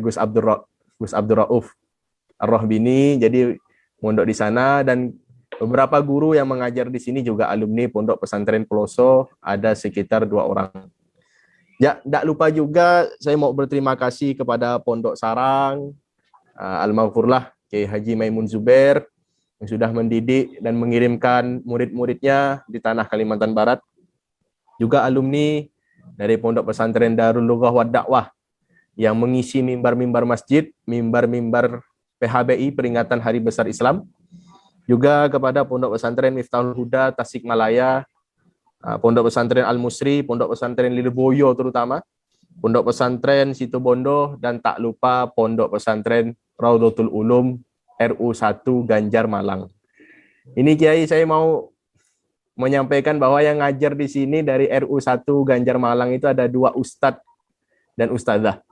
Gus Abdur Rauf Ar-Rahbini. Jadi pondok di sana, dan beberapa guru yang mengajar di sini juga alumni Pondok Pesantren Ploso, ada sekitar 2 orang. Ya, tidak lupa juga saya mau berterima kasih kepada Pondok Sarang, Al-Maghfurlah Kiai Haji Maimun Zubair, yang sudah mendidik dan mengirimkan murid-muridnya di tanah Kalimantan Barat. Juga alumni dari Pondok Pesantren Darul Lughah wa Dakwah yang mengisi mimbar-mimbar masjid, mimbar-mimbar PHBI peringatan Hari Besar Islam. Juga kepada Pondok Pesantren Miftahul Huda Tasikmalaya, Pondok Pesantren Al-Musri, Pondok Pesantren Lirboyo terutama, Pondok Pesantren Situbondo, dan tak lupa Pondok Pesantren Raudhatul Ulum RU1 Ganjar Malang. Ini Kiai, saya mau menyampaikan bahwa yang ngajar di sini dari RU1 Ganjar Malang itu ada 2 ustadz dan ustadzah.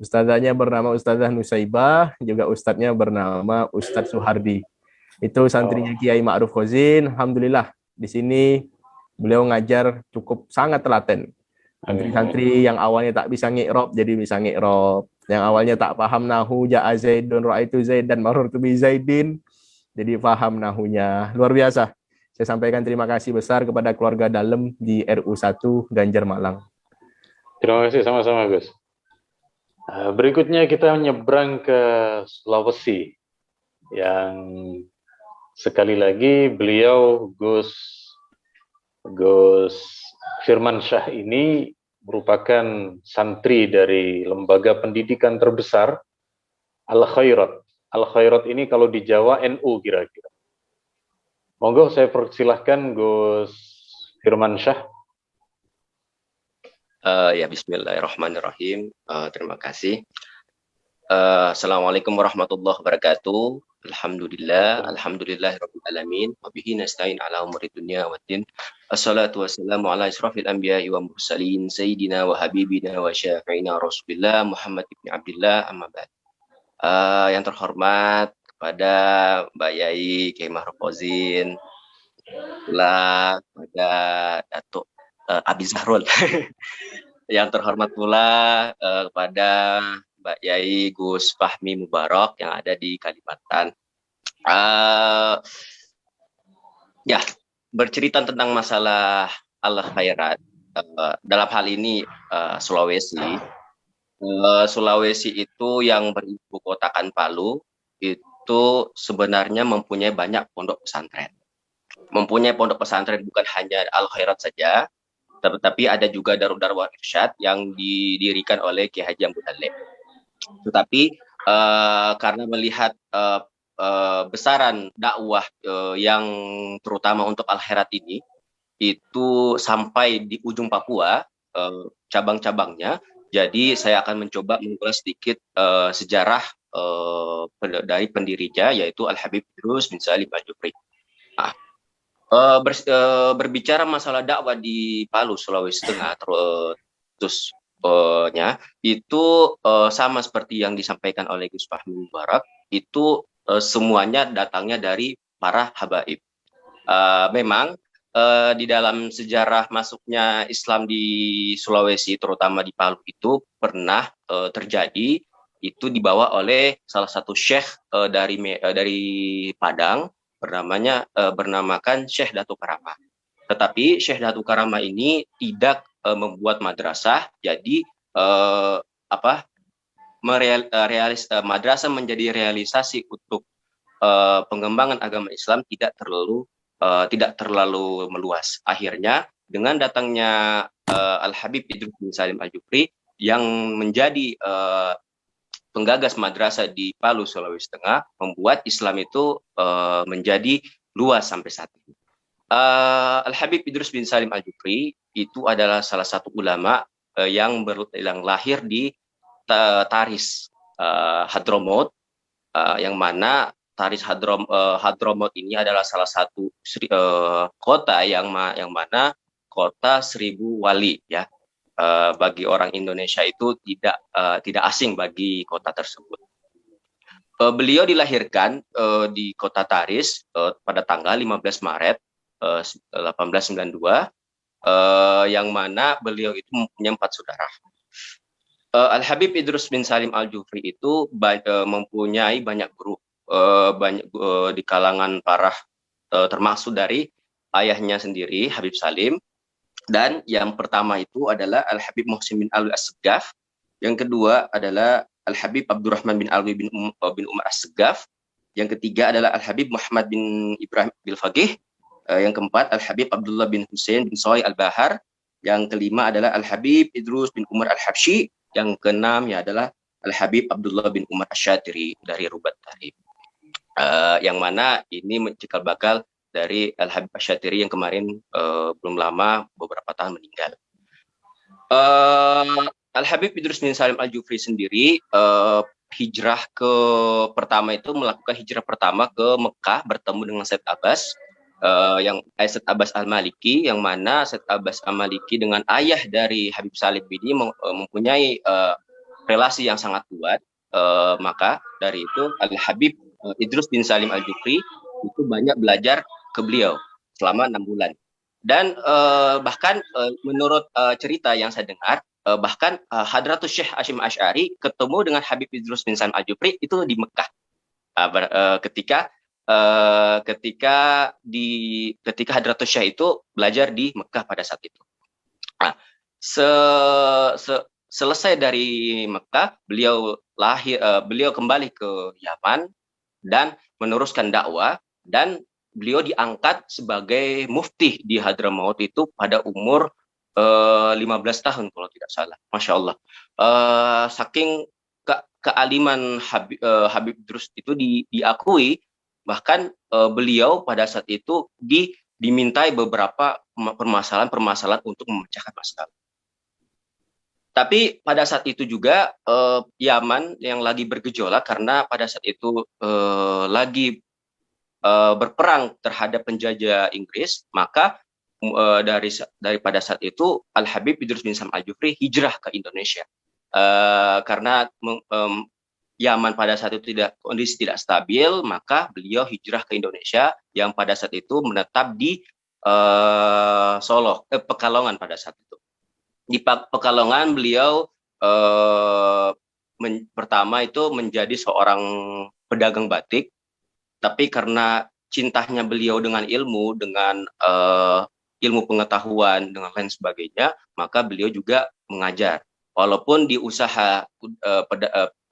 Ustadzahnya bernama Ustadzah Nusaibah, juga ustadznya bernama Ustadz Suhardi. Itu santrinya Kiai Ma'ruf Khazin. Alhamdulillah di sini beliau ngajar cukup sangat telaten. Santri-santri yang awalnya tak bisa ngi'rob jadi bisa ngi'rob. Yang awalnya tak paham nahu, ja'a Zaidun, ra'aitu Zaidan, marartu bi Zaidin, jadi paham nahunya. Luar biasa. Saya sampaikan terima kasih besar kepada keluarga dalam di RU1 Ganjar Malang. Terima kasih sama-sama, Gus. Berikutnya kita menyeberang ke Sulawesi, yang sekali lagi beliau Gus Firman Syah ini merupakan santri dari lembaga pendidikan terbesar Al-Khairat. Al-Khairat ini kalau di Jawa NU kira-kira. Monggo saya persilahkan Gus Firman Syah. Ya, bismillahirrahmanirrahim. Terima kasih. Assalamualaikum warahmatullahi wabarakatuh. Alhamdulillahirabbil alamin wa bihi nasta'in ala umuri dunya waddin. Assalatu wassalamu ala asrofil anbiya'i wa mursalin sayyidina wa habibina wa syafi'ina Rasulillah Muhammad ibn Abdullah, amma ba'd. Yang terhormat kepada Mbak Yai Kiai Ma'ruf Khazin, pula kepada Datuk Abi Zahrul. Yang terhormat pula kepada Mbak Yai Gus Fahmi Mubarak yang ada di Kalimantan. Ya, bercerita tentang masalah Al-Khairat, dalam hal ini Sulawesi. Sulawesi itu yang beribu kotakan Palu itu sebenarnya mempunyai banyak pondok pesantren. Mempunyai pondok pesantren bukan hanya Al-Khairat saja, tetapi ada juga Darul Darwah Irsyad yang didirikan oleh Kiai Haji Abu Talib. Tetapi karena melihat besaran dakwah yang terutama untuk Al-Khairat ini itu sampai di ujung Papua, cabang-cabangnya, jadi saya akan mencoba mengulas sedikit sejarah dari pendirinya, yaitu Al-Habib Idrus bin Salim Al-Jufri. Berbicara masalah dakwah di Palu, Sulawesi Tengah, itu sama seperti yang disampaikan oleh Gus Fahmi Mubarak, itu semuanya datangnya dari para habaib. Memang di dalam sejarah masuknya Islam di Sulawesi, terutama di Palu itu pernah terjadi, itu dibawa oleh salah satu syekh dari Padang, bernamakan Syekh Datuk Karama. Tetapi Syekh Datuk Karama ini tidak membuat madrasah, jadi madrasah menjadi realisasi untuk pengembangan agama Islam tidak terlalu meluas. Akhirnya dengan datangnya Al-Habib Idrus bin Salim Al-Jufri yang menjadi penggagas madrasah di Palu, Sulawesi Tengah, membuat Islam itu menjadi luas sampai saat ini. Al-Habib Idrus bin Salim Al-Jufri itu adalah salah satu ulama yang lahir di Taris Hadramaut, yang mana Taris Hadramaut ini adalah salah satu kota yang mana kota 1000 wali, ya. Bagi orang Indonesia itu tidak asing bagi kota tersebut. Beliau dilahirkan di kota Taris pada tanggal 15 Maret 1892, yang mana beliau itu mempunyai 4 saudara. Al-Habib Idrus bin Salim Al-Jufri itu mempunyai banyak guru, di kalangan termasuk dari ayahnya sendiri, Habib Salim. Dan yang pertama itu adalah Al-Habib Muhsin bin Alwi As-Segaf. Yang kedua adalah Al-Habib Abdurrahman bin Alwi bin Umar As-Segaf. Yang ketiga adalah Al-Habib Muhammad bin Ibrahim bin Faqih. Yang keempat Al-Habib Abdullah bin Hussein bin Soy Al-Bahar. Yang kelima adalah Al-Habib Idrus bin Umar Al-Habsyi. Yang keenam adalah Al-Habib Abdullah bin Umar Asy-Syatiri dari Rubat Tarib. Yang mana ini cikal bakal dari Al-Habib Asy-Syatiri yang kemarin belum lama, beberapa tahun meninggal. Al-Habib Idrus bin Salim Al-Jufri sendiri melakukan hijrah pertama ke Mekah bertemu dengan Said Abbas, Said Abbas Al-Maliki, yang mana Said Abbas Al-Maliki dengan ayah dari Habib Salim ini mempunyai relasi yang sangat kuat. Maka dari itu Al-Habib Idrus bin Salim Al-Jufri itu banyak belajar ke beliau selama 6 bulan. Dan bahkan menurut cerita yang saya dengar, bahkan Hadratus Syekh Hashim Asy'ari ketemu dengan Habib Idrus bin Salim Al-Jufri itu di Mekah, ketika Hadratus Syekh itu belajar di Mekah pada saat itu. Nah, selesai dari Mekah, beliau kembali ke Yaman dan meneruskan dakwah, dan beliau diangkat sebagai mufti di Hadramaut itu pada umur 15 tahun kalau tidak salah. Masya Allah. Saking kealiman Habib Idrus itu diakui, bahkan beliau pada saat itu dimintai beberapa permasalahan untuk memecahkan masalah. Tapi pada saat itu juga Yaman yang lagi bergejolak karena pada saat itu lagi berperang terhadap penjajah Inggris, maka daripada saat itu Al-Habib Idrus bin Salim Al-Jufri hijrah ke Indonesia. Karena Yaman pada saat itu kondisi tidak stabil, maka beliau hijrah ke Indonesia yang pada saat itu menetap di Pekalongan pada saat itu. Di Pekalongan beliau pertama itu menjadi seorang pedagang batik, tapi karena cintanya beliau dengan ilmu, dengan ilmu pengetahuan, dengan lain sebagainya, maka beliau juga mengajar. Walaupun di usaha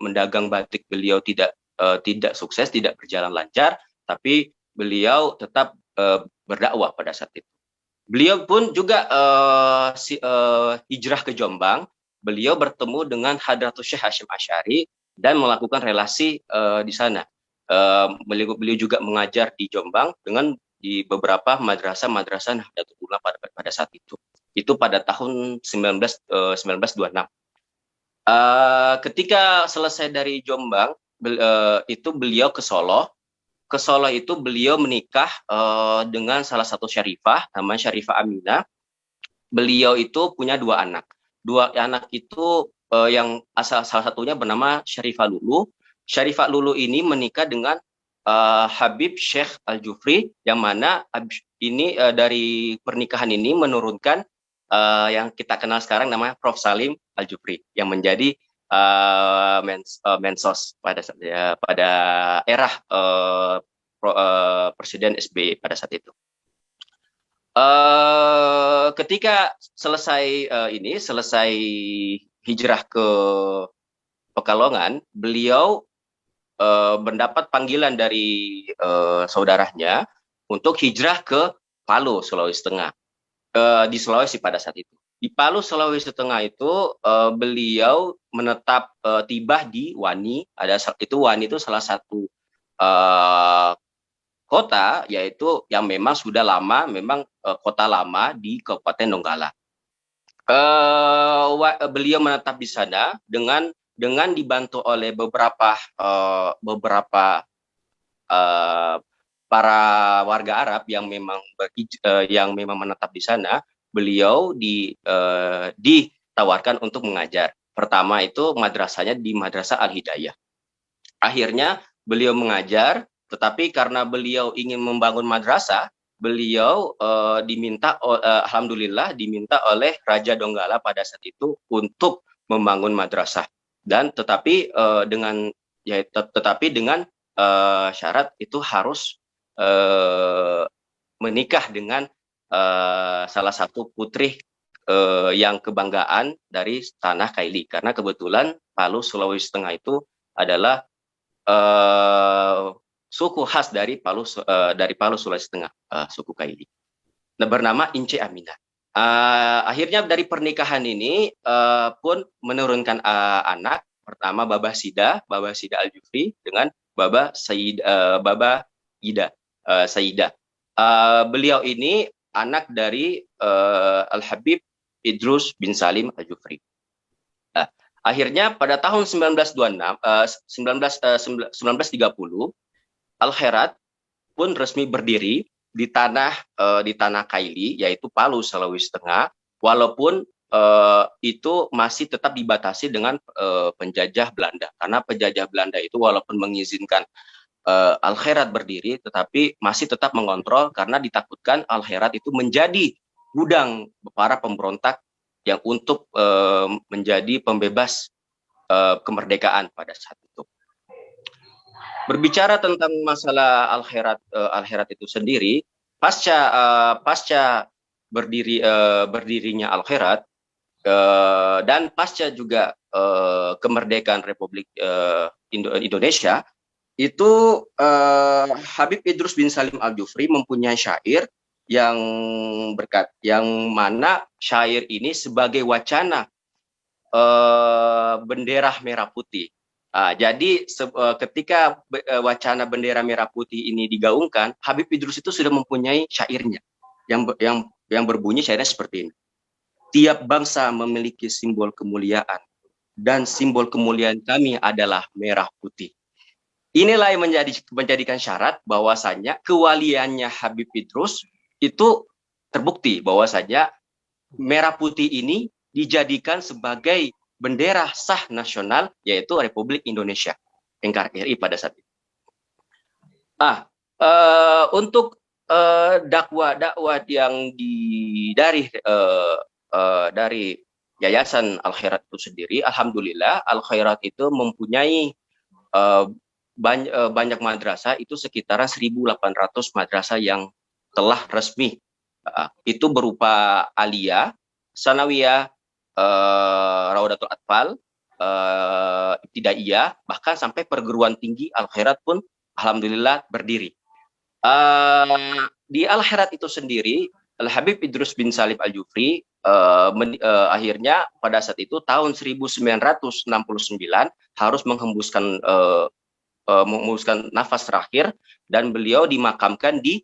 mendagang batik beliau tidak sukses, tidak berjalan lancar, tapi beliau tetap berdakwah pada saat itu. Beliau pun juga hijrah ke Jombang. Beliau bertemu dengan Hadratus Syekh Hashim Asy'ari dan melakukan relasi di sana. Beliau juga mengajar di Jombang dengan di beberapa madrasah Nahdlatul Ulama pada saat itu. Itu pada tahun 1926. Ketika selesai dari Jombang, itu beliau ke Solo. Ke Solo itu beliau menikah dengan salah satu syarifah, namanya Syarifah Aminah. Beliau itu punya 2 anak. 2 anak itu yang salah satunya bernama Syarifah Lulu. Syarifah Lulu ini menikah dengan Habib Syekh Al-Jufri, yang mana ini dari pernikahan ini menurunkan yang kita kenal sekarang namanya Prof. Salim Al-Jufri, yang menjadi mensos pada era Presiden SBY pada saat itu. Ketika selesai hijrah ke Pekalongan, beliau mendapat panggilan dari saudaranya untuk hijrah ke Palu, Sulawesi Tengah, di Sulawesi pada saat itu. Di Palu, Sulawesi Tengah itu beliau menetap tiba di Wani. Wani itu salah satu kota, yaitu yang memang sudah lama, memang kota lama di Kabupaten Donggala. Beliau menetap di sana dengan dibantu oleh beberapa para warga Arab yang memang menetap di sana. Beliau ditawarkan untuk mengajar. Pertama itu madrasahnya di Madrasah Al-Hidayah. Akhirnya beliau mengajar, tetapi karena beliau ingin membangun madrasah, beliau alhamdulillah diminta oleh Raja Donggala pada saat itu untuk membangun madrasah. Dan tetapi dengan syarat itu harus menikah dengan salah satu putri yang kebanggaan dari tanah Kaili, karena kebetulan Palu Sulawesi Tengah itu adalah suku khas dari Palu Sulawesi Tengah, suku Kaili. Nah, bernama Ince Aminah. Akhirnya dari pernikahan ini pun menurunkan anak, pertama Baba Sida Al-Jufri dengan Baba Ida Sayyidah. Beliau ini anak dari Al-Habib Idrus bin Salim Al-Jufri. Akhirnya pada tahun 1930 Al-Khairat pun resmi berdiri di tanah Kaili, yaitu Palu, Sulawesi Tengah, walaupun itu masih tetap dibatasi dengan penjajah Belanda, karena penjajah Belanda itu walaupun mengizinkan Al-Khairat berdiri, tetapi masih tetap mengontrol karena ditakutkan Al-Khairat itu menjadi gudang para pemberontak yang untuk menjadi pembebas kemerdekaan pada saat itu. Berbicara tentang masalah Al-Khairat itu sendiri, pasca berdirinya Al-Khairat dan pasca juga kemerdekaan Republik Indonesia, itu Habib Idrus bin Salim Al-Jufri mempunyai syair yang mana syair ini sebagai wacana bendera merah putih. Jadi ketika wacana bendera merah putih ini digaungkan, Habib Idrus itu sudah mempunyai syairnya yang berbunyi syairnya seperti ini. Tiap bangsa memiliki simbol kemuliaan, dan simbol kemuliaan kami adalah merah putih. Inilah yang menjadikan syarat bahwasanya kewaliannya Habib Idrus itu terbukti bahwasanya merah putih ini dijadikan sebagai bendera sah nasional, yaitu Republik Indonesia, NKRI pada saat itu. Untuk dakwah yang dari Yayasan Al-Khairat itu sendiri, alhamdulillah Al-Khairat itu mempunyai banyak madrasah, itu sekitaran 1.800 madrasah yang telah resmi. Itu berupa aliyah, sanawiyah, Raudatul Atfal, ibtidaiyah, bahkan sampai perguruan tinggi Al-Khairat pun alhamdulillah berdiri. Di Al-Khairat itu sendiri, Al-Habib Idrus bin Salim Al-Jufri akhirnya pada saat itu tahun 1969 harus menghembuskan nafas terakhir, dan beliau dimakamkan di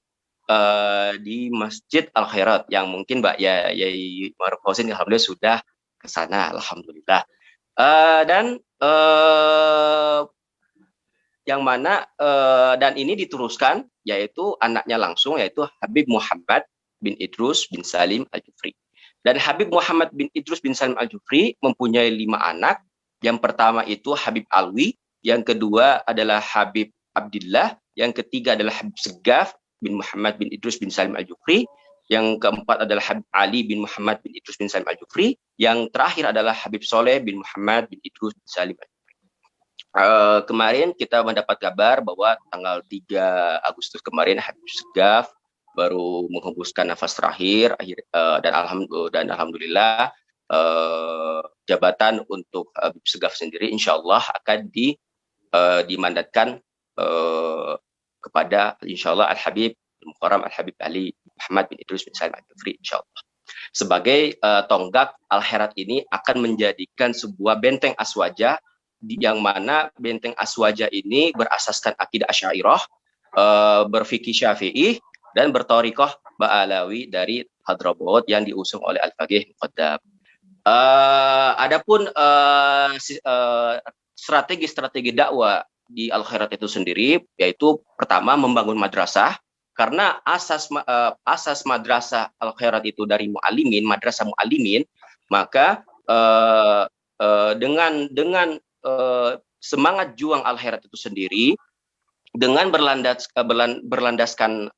Masjid Al-Khairat, yang mungkin Mbak Yai Maruf Qasim alhamdulillah sudah ke sana, alhamdulillah. Yang mana dan ini diteruskan yaitu anaknya langsung, yaitu Habib Muhammad bin Idrus bin Salim Al-Jufri. Dan Habib Muhammad bin Idrus bin Salim Al-Jufri mempunyai 5 anak. Yang pertama itu Habib Alwi, yang kedua adalah Habib Abdillah, yang ketiga adalah Habib Segaf bin Muhammad bin Idrus bin Salim Al-Jufri, yang keempat adalah Habib Ali bin Muhammad bin Idrus bin Salim Al-Jufri, yang terakhir adalah Habib Soleh bin Muhammad bin Idrus bin Salim Al-Jufri. Kemarin kita mendapat kabar bahwa tanggal 3 Agustus kemarin Habib Segaf baru menghembuskan nafas terakhir, dan alhamdulillah jabatan untuk Habib Segaf sendiri insya Allah akan dimandatkan kepada insya Allah Al-Habib Mukarram Al-Habib Ali Muhammad bin Idrus bin Salim Al-Jufri insya Allah. Sebagai tonggak Al-Herat ini akan menjadikan sebuah benteng aswaja, yang mana benteng aswaja ini berasaskan akidah Asy'ariyah, berfikih Syafi'i, dan bertorikoh Ba'alawi dari Hadramaut yang diusung oleh Al-Faqih Muqaddam. Adapun strategi dakwah di Al-Khairat itu sendiri, yaitu pertama membangun madrasah, karena asas madrasah Al-Khairat itu dari mu'alimin, madrasah mu'alimin, maka dengan semangat juang Al-Khairat itu sendiri, dengan berlandaskan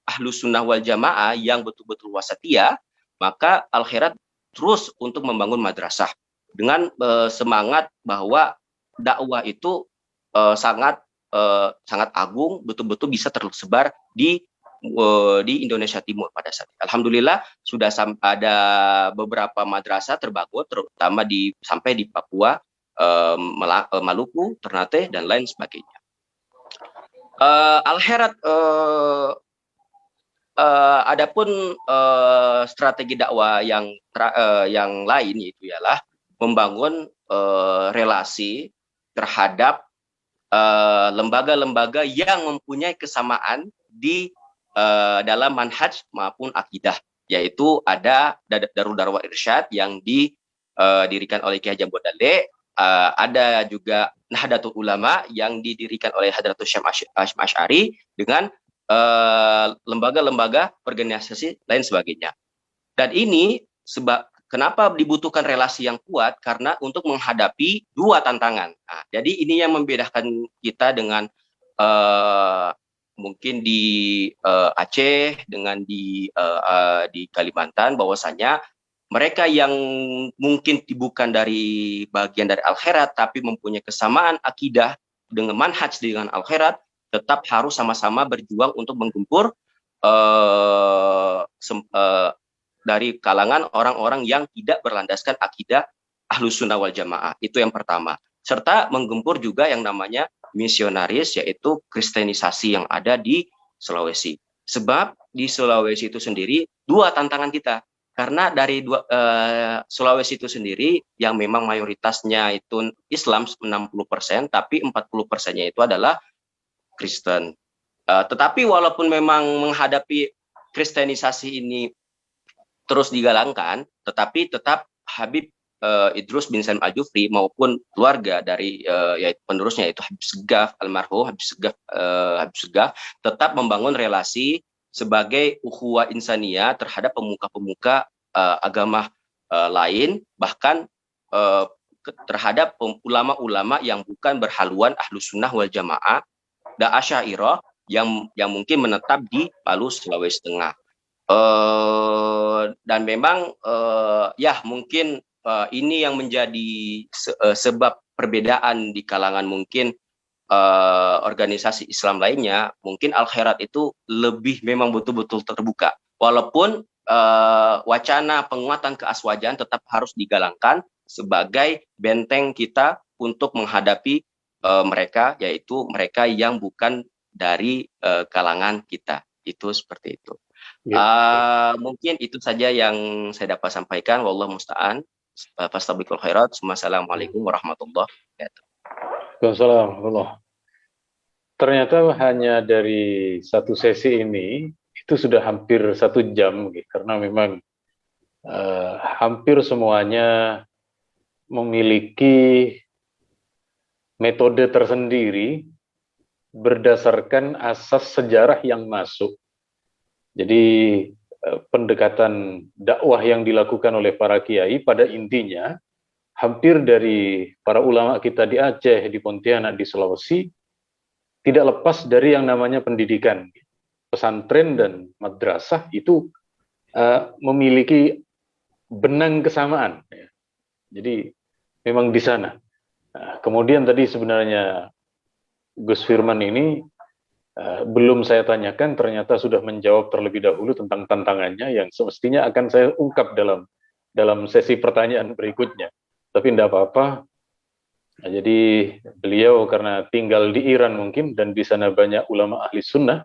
Ahlus Sunnah wal Jamaah yang betul-betul wasatiyah, maka Al-Khairat terus untuk membangun madrasah dengan semangat bahwa dakwah itu sangat agung, betul-betul bisa tersebar di Indonesia Timur pada saat itu. Alhamdulillah sudah ada beberapa madrasah terbangun, terutama sampai di Papua, Maluku, Ternate, dan lain sebagainya. Al-Khairat adapun strategi dakwah yang lain, yaitu ialah membangun relasi terhadap lembaga-lembaga yang mempunyai kesamaan di dalam manhaj maupun akidah, yaitu ada Darul Darwah Irsyad yang didirikan oleh Kiai Haji Ahmad Badawi, ada juga Nahdlatul Ulama yang didirikan oleh Hadratus Syekh Hasyim Asy'ari, dengan lembaga-lembaga organisasi lain sebagainya. Dan ini kenapa dibutuhkan relasi yang kuat? Karena untuk menghadapi dua tantangan. Nah, jadi ini yang membedakan kita dengan mungkin di Aceh dengan di Kalimantan, bahwasanya mereka yang mungkin bukan dari bagian dari Al-Khairat tapi mempunyai kesamaan akidah dengan manhaj dengan Al-Khairat, tetap harus sama-sama berjuang untuk menggempur dari kalangan orang-orang yang tidak berlandaskan akidah Ahlus Sunnah wal Jamaah. Itu yang pertama. Serta menggempur juga yang namanya misionaris, yaitu kristenisasi yang ada di Sulawesi. Sebab di Sulawesi itu sendiri dua tantangan kita. Karena dari Sulawesi itu sendiri yang memang mayoritasnya itu Islam 60%, tapi 40%-nya itu adalah Kristen. Tetapi walaupun memang menghadapi kristenisasi ini terus digalangkan, tetapi tetap Habib Idrus bin Salim Al-Jufri maupun keluarga dari yaitu penerusnya, yaitu Habib Segaf, almarhum Habib Segaf, tetap membangun relasi sebagai ukhuwah insaniyah terhadap pemuka-pemuka agama lain, bahkan terhadap ulama-ulama yang bukan berhaluan Ahlus Sunnah wal Jamaah dan Asy'ariyah yang mungkin menetap di Palu, Sulawesi Tengah. Dan memang ya mungkin ini yang menjadi sebab perbedaan di kalangan mungkin organisasi Islam lainnya. Mungkin Al-Khairat itu lebih memang betul-betul terbuka, walaupun wacana penguatan keaswajan tetap harus digalangkan sebagai benteng kita untuk menghadapi mereka, yaitu mereka yang bukan dari kalangan kita. Itu seperti itu. Mungkin itu saja yang saya dapat sampaikan. Wallahu musta'an. Fastabiqul khairat. Wassalamualaikum warahmatullahi wabarakatuh. Waalaikumsalam. Ternyata hanya dari satu sesi ini itu sudah hampir 1 jam, karena memang hampir semuanya memiliki metode tersendiri berdasarkan asas sejarah yang masuk. Jadi pendekatan dakwah yang dilakukan oleh para kiai pada intinya hampir dari para ulama kita di Aceh, di Pontianak, di Sulawesi, tidak lepas dari yang namanya pendidikan. Pesantren dan madrasah itu memiliki benang kesamaan. Jadi memang di sana. Kemudian tadi sebenarnya Gus Firman ini belum saya tanyakan, ternyata sudah menjawab terlebih dahulu tentang tantangannya yang semestinya akan saya ungkap dalam sesi pertanyaan berikutnya. Tapi tidak apa-apa. Jadi beliau karena tinggal di Iran mungkin dan di sana banyak ulama ahli sunnah,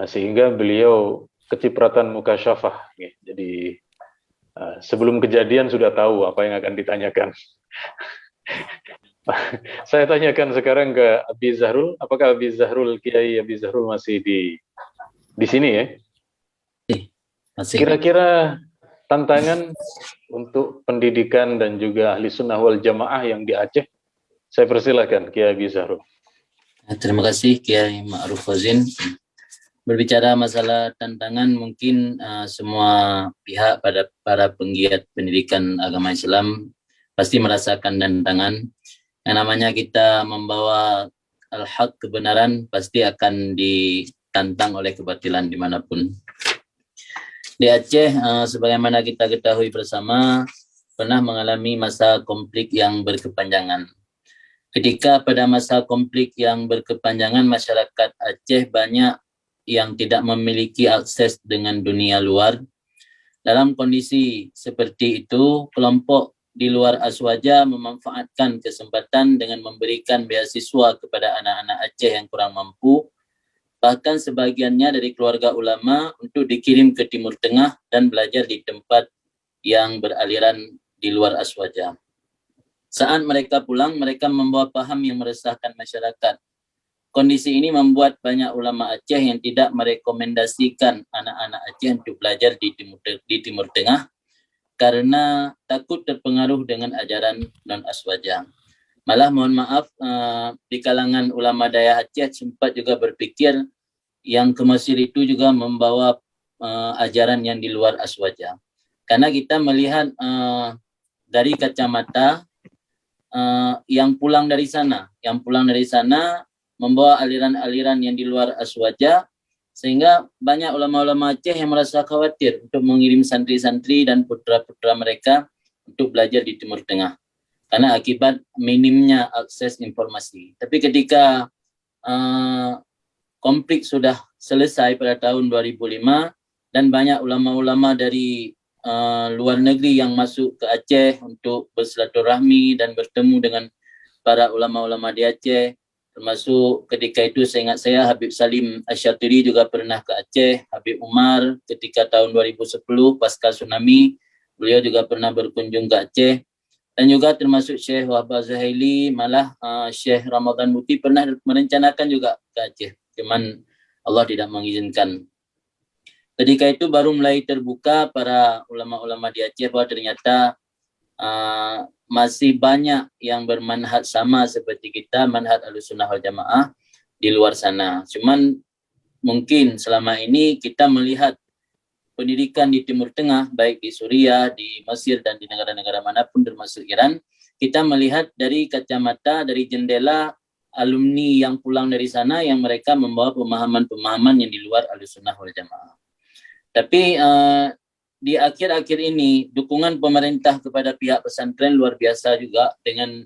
sehingga beliau kecipratan mukasyafah. Jadi sebelum kejadian sudah tahu apa yang akan ditanyakan. Saya tanyakan sekarang ke Abi Zahrul, apakah Abi Zahrul, Kiai Abi Zahrul masih di sini ya? Masih. Kira-kira tantangan untuk pendidikan dan juga ahli sunnah wal jamaah yang di Aceh, saya persilakan Kiai Abi Zahrul. Terima kasih Kiai Ma'ruf Fazin. Berbicara masalah tantangan, mungkin semua pihak pada para penggiat pendidikan agama Islam pasti merasakan tantangan. Yang namanya kita membawa al-haq, kebenaran, pasti akan ditantang oleh kebatilan dimanapun. Di Aceh, sebagaimana kita ketahui bersama, pernah mengalami masa konflik yang berkepanjangan. Ketika pada masa konflik yang berkepanjangan, masyarakat Aceh banyak yang tidak memiliki akses dengan dunia luar. Dalam kondisi seperti itu, kelompok di luar Aswaja memanfaatkan kesempatan dengan memberikan beasiswa kepada anak-anak Aceh yang kurang mampu, bahkan sebagiannya dari keluarga ulama untuk dikirim ke Timur Tengah dan belajar di tempat yang beraliran di luar Aswaja. Saat mereka pulang, mereka membawa paham yang meresahkan masyarakat. Kondisi ini membuat banyak ulama Aceh yang tidak merekomendasikan anak-anak Aceh untuk belajar di Timur Tengah karena takut terpengaruh dengan ajaran non-Aswaja. Malah mohon maaf, di kalangan ulama daya Aceh sempat juga berpikir yang ke Mesir itu juga membawa ajaran yang di luar Aswaja. Karena kita melihat dari kacamata yang pulang dari sana membawa aliran-aliran yang di luar Aswaja, sehingga banyak ulama-ulama Aceh yang merasa khawatir untuk mengirim santri-santri dan putra-putra mereka untuk belajar di Timur Tengah karena akibat minimnya akses informasi. Tapi ketika konflik sudah selesai pada tahun 2005 dan banyak ulama-ulama dari luar negeri yang masuk ke Aceh untuk bersilaturahmi dan bertemu dengan para ulama-ulama di Aceh, termasuk ketika itu saya ingat Habib Salim Asyatiri juga pernah ke Aceh, Habib Umar ketika tahun 2010 pasca tsunami, beliau juga pernah berkunjung ke Aceh, dan juga termasuk Syekh Wahbah Zahaili, malah Syekh Ramadan Muti pernah merencanakan juga ke Aceh, cuman Allah tidak mengizinkan. Ketika itu baru mulai terbuka para ulama-ulama di Aceh bahwa ternyata masih banyak yang bermanhaj sama seperti kita, manhaj Ahlussunnah wal Jamaah di luar sana. Cuman mungkin selama ini kita melihat pendidikan di Timur Tengah, baik di Suriah, di Mesir, dan di negara-negara manapun termasuk Iran, kita melihat dari kacamata, dari jendela alumni yang pulang dari sana yang mereka membawa pemahaman-pemahaman yang di luar Ahlussunnah wal Jamaah. Tapi di akhir-akhir ini dukungan pemerintah kepada pihak pesantren luar biasa juga dengan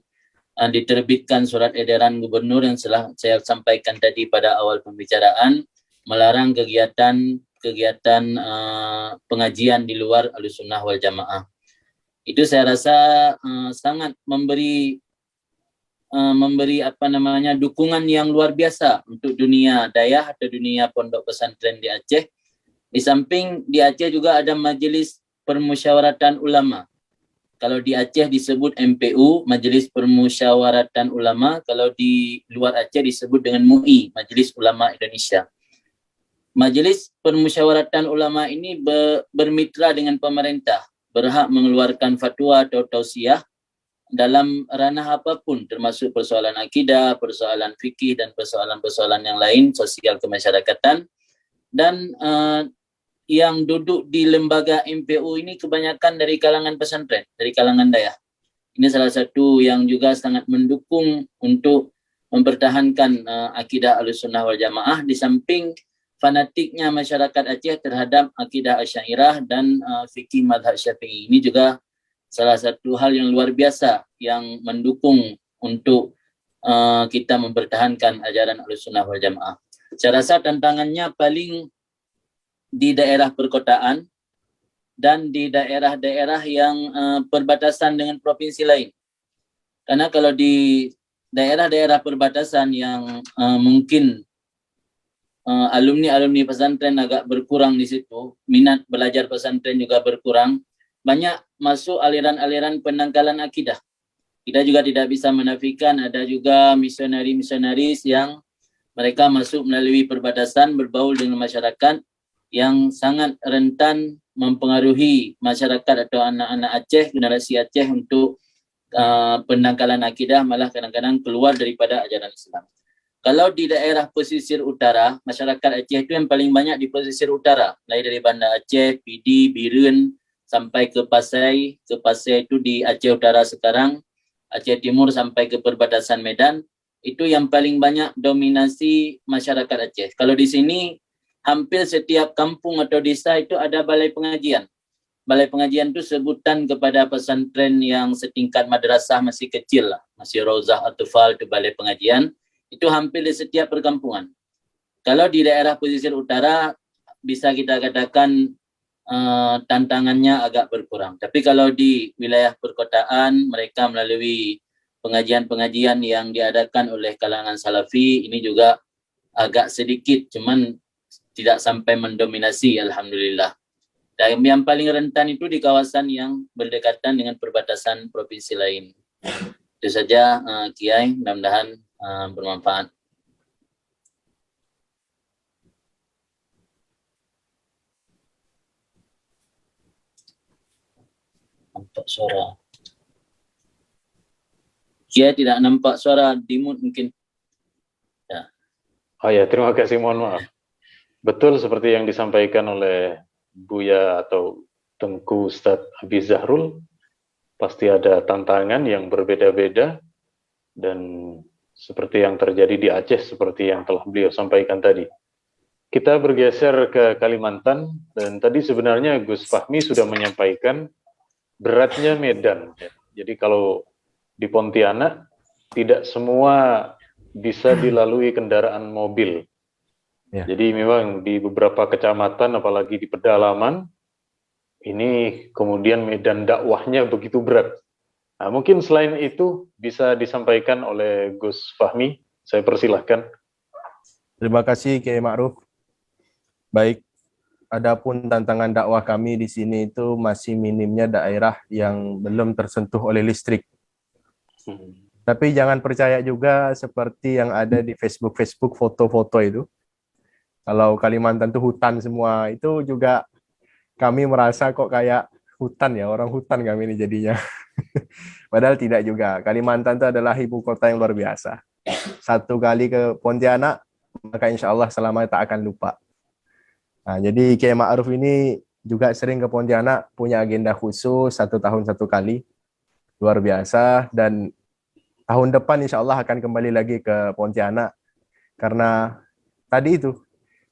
diterbitkan surat edaran gubernur yang telah saya sampaikan tadi pada awal pembicaraan, melarang kegiatan pengajian di luar Ahlussunnah wal Jamaah. Itu saya rasa sangat memberi dukungan yang luar biasa untuk dunia dayah atau dunia pondok pesantren di Aceh. Di samping di Aceh juga ada Majelis Permusyawaratan Ulama. Kalau di Aceh disebut MPU, Majelis Permusyawaratan Ulama. Kalau di luar Aceh disebut dengan MUI, Majelis Ulama Indonesia. Majelis Permusyawaratan Ulama ini bermitra dengan pemerintah, berhak mengeluarkan fatwa atau tausiah dalam ranah apapun, termasuk persoalan akidah, persoalan fikih, dan persoalan-persoalan yang lain, sosial kemasyarakatan. Dan yang duduk di lembaga MPU ini kebanyakan dari kalangan pesantren, dari kalangan dayah. Ini salah satu yang juga sangat mendukung untuk mempertahankan akidah Ahlussunnah wal Jamaah di samping fanatiknya masyarakat Aceh terhadap akidah Asy'ariyah dan fikih mazhab Syafi'i. Ini juga salah satu hal yang luar biasa yang mendukung untuk kita mempertahankan ajaran Ahlussunnah wal Jamaah. Saya rasa tantangannya paling di daerah perkotaan dan di daerah-daerah yang perbatasan dengan provinsi lain. Karena kalau di daerah-daerah perbatasan yang mungkin alumni-alumni pesantren agak berkurang di situ, minat belajar pesantren juga berkurang, banyak masuk aliran-aliran penangkalan akidah. Kita juga tidak bisa menafikan ada juga misionari-misionaris yang mereka masuk melalui perbatasan berbaur dengan masyarakat yang sangat rentan mempengaruhi masyarakat atau anak-anak Aceh, generasi Aceh untuk penangkalan akidah, malah kadang-kadang keluar daripada ajaran Islam. Kalau di daerah pesisir utara, masyarakat Aceh itu yang paling banyak di pesisir utara, mulai dari Banda Aceh, Pidi, Birun, sampai ke Pasai. Ke Pasai itu di Aceh Utara sekarang, Aceh Timur sampai ke perbatasan Medan, itu yang paling banyak dominasi masyarakat Aceh. Kalau di sini, hampir setiap kampung atau desa itu ada balai pengajian. Balai pengajian itu sebutan kepada pesantren yang setingkat madrasah masih kecil lah. Masih Rauzah Atfal itu balai pengajian. Itu hampir di setiap perkampungan. Kalau di daerah pesisir utara, bisa kita katakan tantangannya agak berkurang. Tapi kalau di wilayah perkotaan, mereka melalui pengajian-pengajian yang diadakan oleh kalangan Salafi, ini juga agak sedikit, cuman tidak sampai mendominasi, alhamdulillah. Dan yang paling rentan itu di kawasan yang berdekatan dengan perbatasan provinsi lain. Itu saja, Kiai, mudah-mudahan bermanfaat. Nampak suara. Kiai tidak nampak suara, dimut mungkin. Ya. Oh ya, terima kasih, mohon maaf. Betul seperti yang disampaikan oleh Buya atau Tengku Ustadz Abi Zahrul, pasti ada tantangan yang berbeda-beda, dan seperti yang terjadi di Aceh, seperti yang telah beliau sampaikan tadi. Kita bergeser ke Kalimantan, dan tadi sebenarnya Gus Fahmi sudah menyampaikan beratnya Medan. Jadi kalau di Pontianak, tidak semua bisa dilalui kendaraan mobil. Ya. Jadi memang di beberapa kecamatan, apalagi di pedalaman, ini kemudian medan dakwahnya begitu berat. Nah, mungkin selain itu bisa disampaikan oleh Gus Fahmi. Saya persilahkan. Terima kasih Kiai Ma'ruf. Baik, adapun tantangan dakwah kami di sini itu masih minimnya daerah yang belum tersentuh oleh listrik. Tapi jangan percaya juga seperti yang ada di Facebook foto-foto itu. Kalau Kalimantan itu hutan semua, itu juga kami merasa kok kayak hutan ya, orang hutan kami ini jadinya. Padahal tidak juga. Kalimantan itu adalah ibu kota yang luar biasa. Satu kali ke Pontianak, maka insya Allah selama tak akan lupa. Nah, jadi Kiai Ma'ruf ini juga sering ke Pontianak, punya agenda khusus 1 tahun 1 kali. Luar biasa, dan tahun depan insya Allah akan kembali lagi ke Pontianak. Karena tadi itu,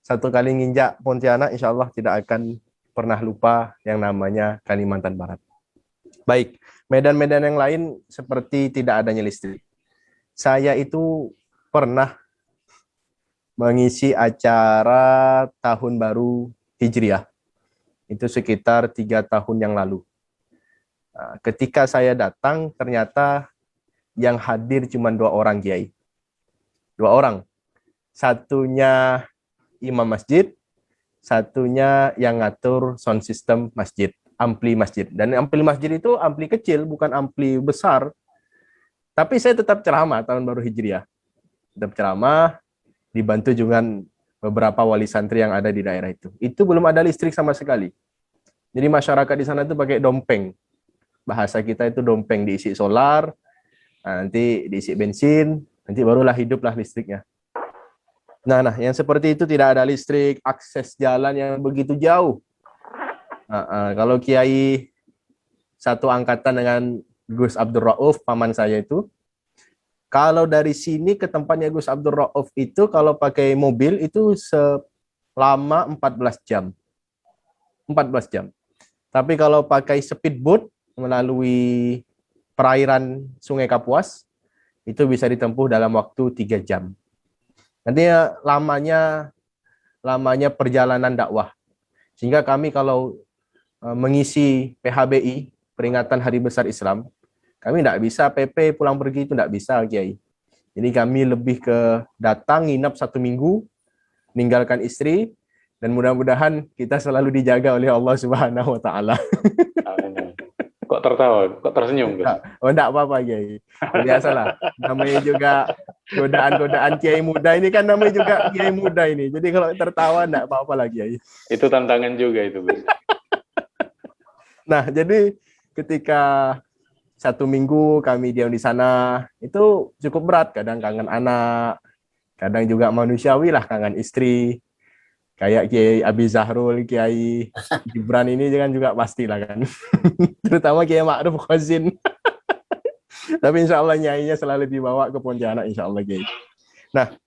1 kali nginjak Pontianak, insya Allah tidak akan pernah lupa yang namanya Kalimantan Barat. Baik, medan-medan yang lain seperti tidak adanya listrik. Saya itu pernah mengisi acara Tahun Baru Hijriah. Itu sekitar 3 tahun yang lalu. Nah, ketika saya datang, ternyata yang hadir cuma 2 orang kiai. 2 orang. Satunya imam masjid, satunya yang ngatur sound system masjid, ampli masjid. Dan ampli masjid itu ampli kecil, bukan ampli besar. Tapi saya tetap ceramah Tahun Baru Hijriah. Tetap ceramah, dibantu dengan beberapa wali santri yang ada di daerah itu. Itu belum ada listrik sama sekali. Jadi masyarakat di sana itu pakai dompeng. Bahasa kita itu dompeng, diisi solar, nanti diisi bensin, nanti barulah hiduplah listriknya. Nah, yang seperti itu tidak ada listrik, akses jalan yang begitu jauh. Kalau Kiai satu angkatan dengan Gus Abdul Rauf, paman saya itu Kalau dari sini ke tempatnya Gus Abdul Rauf itu kalau pakai mobil itu selama 14 jam. 14 jam. Tapi kalau pakai speedboat melalui perairan Sungai Kapuas, itu bisa ditempuh dalam waktu 3 jam. Nantinya lamanya perjalanan dakwah. Sehingga kami kalau mengisi PHBI, peringatan Hari Besar Islam, kami tidak bisa PP pulang pergi, itu tidak bisa, Kiai. Jadi kami lebih ke datang, nginap 1 minggu, meninggalkan istri, dan mudah-mudahan kita selalu dijaga oleh Allah Subhanahu wa Ta'ala. Kok tertawa? Kok tersenyum? Oh, enggak apa-apa, Kiai. Biasalah. Namanya juga godaan-godaan Kiai muda ini kan namanya juga Kiai muda ini. Jadi kalau tertawa enggak apa-apa lagi, Kiai. Itu tantangan juga itu, Gus. Nah, jadi ketika 1 minggu kami diam di sana, itu cukup berat. Kadang kangen anak, kadang juga manusiawi lah kangen istri. Kayak Kiai Abi Zahrul, Kiai Gibran ini kan juga pastilah kan. Terutama Kiai Ma'ruf Khazin. Tapi insya Allah nyainya selalu dibawa ke Pontianak, insya Allah, Kiai. Nah,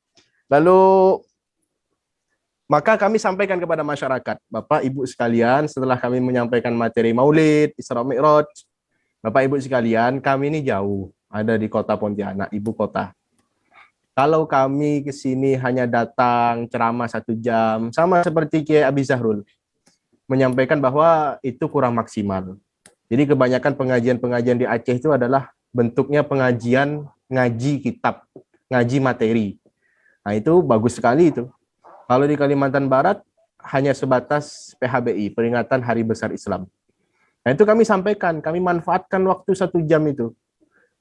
lalu maka kami sampaikan kepada masyarakat, Bapak Ibu sekalian, setelah kami menyampaikan materi Maulid, Isra Mi'raj, Bapak Ibu sekalian, kami ini jauh, ada di kota Pontianak, ibu kota. Kalau kami ke sini hanya datang ceramah 1 jam, sama seperti Kiai Abi Zahrul, menyampaikan bahwa itu kurang maksimal. Jadi kebanyakan pengajian-pengajian di Aceh itu adalah bentuknya pengajian ngaji kitab, ngaji materi. Nah itu bagus sekali itu. Kalau di Kalimantan Barat hanya sebatas PHBI, peringatan Hari Besar Islam. Nah itu kami sampaikan, kami manfaatkan waktu 1 jam itu.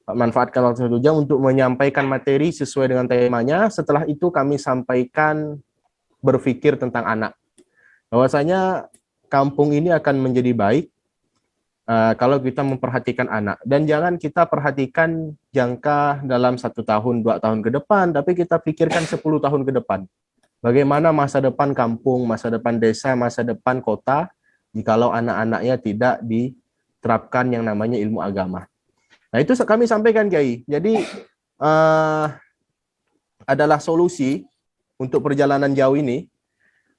Manfaatkan waktu 1 jam untuk menyampaikan materi sesuai dengan temanya. Setelah itu kami sampaikan berpikir tentang anak. Bahwasanya kampung ini akan menjadi baik kalau kita memperhatikan anak. Dan jangan kita perhatikan jangka dalam 1 tahun, 2 tahun ke depan, tapi kita pikirkan 10 tahun ke depan. Bagaimana masa depan kampung, masa depan desa, masa depan kota, jikalau anak-anaknya tidak diterapkan yang namanya ilmu agama. Nah itu kami sampaikan, Kiai. Jadi adalah solusi untuk perjalanan jauh ini,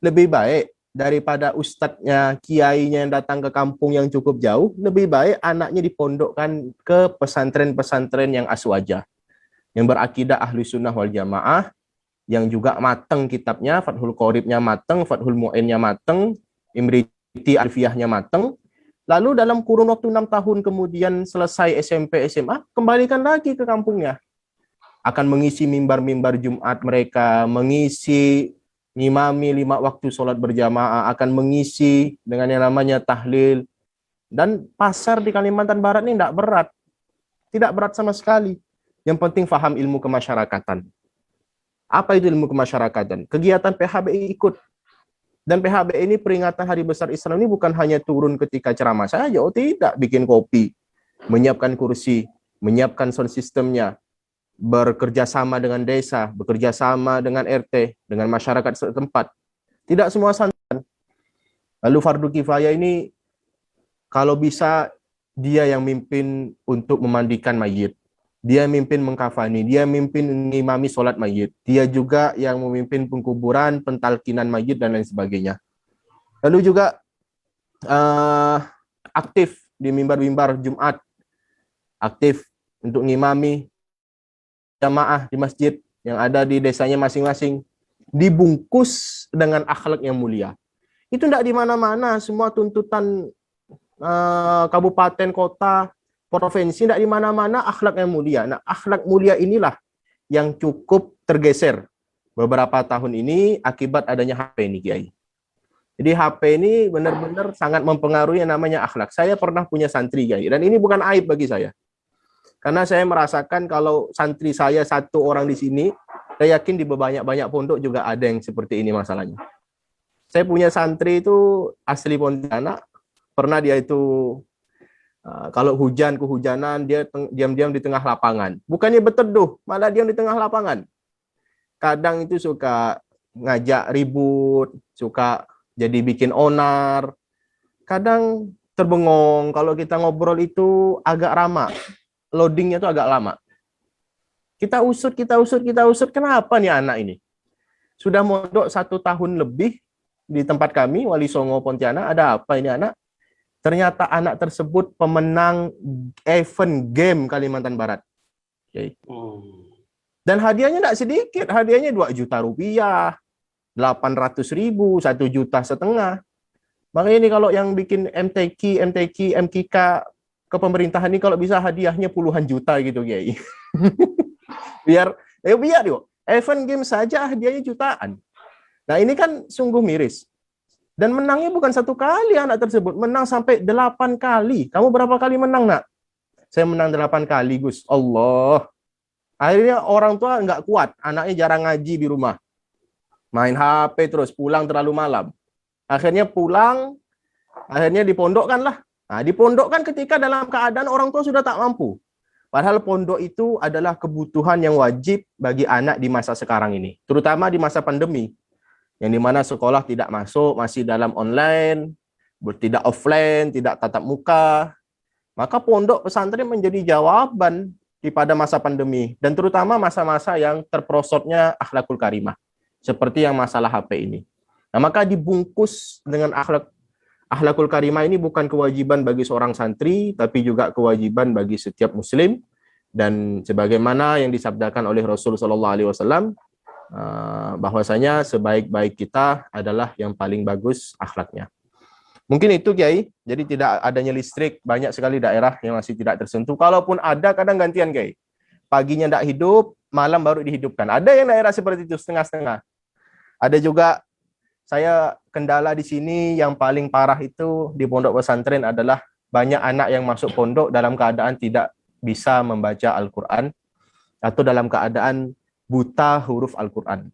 lebih baik daripada ustadznya, kiainya yang datang ke kampung yang cukup jauh, lebih baik anaknya dipondokkan ke pesantren-pesantren yang aswaja, yang berakidah ahli sunnah wal jamaah, yang juga mateng kitabnya, Fathul Qoribnya mateng, Fathul Mu'innya mateng, Imriti Alfiyahnya mateng. Lalu dalam kurun waktu 6 tahun kemudian selesai SMP, SMA, kembalikan lagi ke kampungnya. Akan mengisi mimbar-mimbar Jumat mereka, mengisi ngimami 5 waktu sholat berjamaah, akan mengisi dengan yang namanya tahlil. Dan pasar di Kalimantan Barat ini tidak berat. Tidak berat sama sekali. Yang penting faham ilmu kemasyarakatan. Apa itu ilmu kemasyarakatan? Kegiatan PHBI ikut. Dan PHBI ini peringatan Hari Besar Islam ini bukan hanya turun ketika ceramah saja, oh tidak, bikin kopi, menyiapkan kursi, menyiapkan sound systemnya, bekerja sama dengan desa, bekerja sama dengan RT, dengan masyarakat setempat. Tidak semua santan. Lalu fardu kifayah ini kalau bisa dia yang mimpin untuk memandikan mayit. Dia mimpin mengkafani, dia mimpin ngimami sholat mayit. Dia juga yang memimpin pengkuburan, pentalkinan mayit, dan lain sebagainya. Lalu juga aktif di mimbar-mimbar Jumat. Aktif untuk ngimami jamaah di masjid yang ada di desanya masing-masing. Dibungkus dengan akhlak yang mulia. Itu tidak di mana-mana, semua tuntutan kabupaten, kota, provinsi, tidak di mana-mana akhlak yang mulia. Nah, akhlak mulia inilah yang cukup tergeser beberapa tahun ini akibat adanya HP ini, Kiai. Jadi HP ini benar-benar sangat mempengaruhi yang namanya akhlak. Saya pernah punya santri, Kiai, dan ini bukan aib bagi saya. Karena saya merasakan kalau santri saya 1 orang di sini, saya yakin di banyak-banyak pondok juga ada yang seperti ini masalahnya. Saya punya santri itu asli Pontianak, pernah dia itu kalau hujan, kehujanan, dia diam-diam di tengah lapangan. Bukannya berteduh, malah diam di tengah lapangan. Kadang itu suka ngajak ribut, suka jadi bikin onar. Kadang terbengong, kalau kita ngobrol itu agak ramah. Loadingnya itu agak lama. Kita usut, kenapa nih anak ini? Sudah mondok 1 tahun lebih di tempat kami, Wali Songo Pontianak, ada apa ini anak? Ternyata anak tersebut pemenang event game Kalimantan Barat. Okay. Dan hadiahnya tidak sedikit, hadiahnya 2 juta rupiah, 800.000, 1,5 juta. Makanya ini kalau yang bikin MTQ, MKK ke pemerintahan ini kalau bisa hadiahnya puluhan juta gitu, Kiai. biar yuk. Event game saja hadiahnya jutaan. Nah ini kan sungguh miris. Dan menangnya bukan 1 kali anak tersebut, menang sampai 8 kali. Kamu berapa kali menang, nak? Saya menang 8 kali, Gus. Allah. Akhirnya orang tua nggak kuat, anaknya jarang ngaji di rumah. Main HP terus, pulang terlalu malam. Akhirnya pulang, akhirnya dipondokkan lah. Nah, dipondokkan ketika dalam keadaan orang tua sudah tak mampu. Padahal pondok itu adalah kebutuhan yang wajib bagi anak di masa sekarang ini. Terutama di masa pandemi. Yang dimana sekolah tidak masuk, masih dalam online, tidak offline, tidak tatap muka. Maka pondok pesantren menjadi jawaban pada masa pandemi. Dan terutama masa-masa yang terperosotnya akhlakul karimah. Seperti yang masalah HP ini. Nah, maka dibungkus dengan akhlakul karimah ini bukan kewajiban bagi seorang santri, tapi juga kewajiban bagi setiap muslim. Dan sebagaimana yang disabdakan oleh Rasul SAW, bahwasanya sebaik-baik kita adalah yang paling bagus akhlaknya. Mungkin itu, Kiai. Jadi tidak adanya listrik, banyak sekali daerah yang masih tidak tersentuh. Kalaupun ada, kadang gantian, Kiai. Paginya tidak hidup, malam baru dihidupkan. Ada yang daerah seperti itu, setengah-setengah. Ada juga saya kendala di sini yang paling parah itu di pondok pesantren adalah banyak anak yang masuk pondok dalam keadaan tidak bisa membaca Al-Quran atau dalam keadaan buta huruf Al-Quran.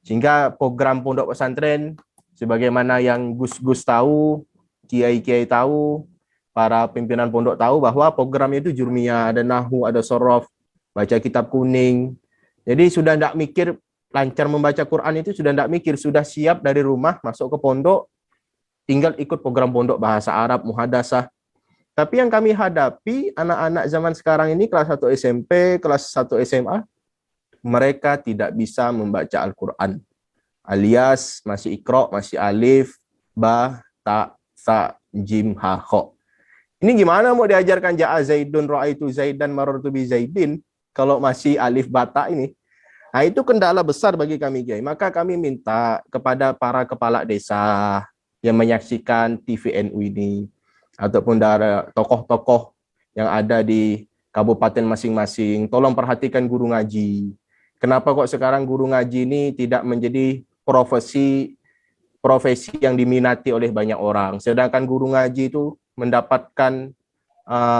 Sehingga program pondok pesantren sebagaimana yang Gus tahu, kiai-kiai tahu, para pimpinan pondok tahu bahwa program itu jurmiyah, ada nahwu, ada sorof, baca kitab kuning. Jadi sudah tidak mikir lancar membaca Quran itu, sudah tidak mikir, sudah siap dari rumah masuk ke pondok, tinggal ikut program pondok bahasa Arab, muhadasah. Tapi yang kami hadapi anak-anak zaman sekarang ini kelas 1 SMP, kelas 1 SMA, mereka tidak bisa membaca Al-Quran. Alias masih ikro, masih alif, ba, ta, sa, jim, ha, kho. Ini gimana mau diajarkan ja'a zaidun, ra'aitu zaidan, marartu bi zaidin kalau masih alif bata ini? Nah, itu kendala besar bagi kami, Kiai. Maka kami minta kepada para kepala desa yang menyaksikan TVNU ini, ataupun dari tokoh-tokoh yang ada di kabupaten masing-masing, tolong perhatikan guru ngaji. Kenapa kok sekarang guru ngaji ini tidak menjadi profesi yang diminati oleh banyak orang, sedangkan guru ngaji itu mendapatkan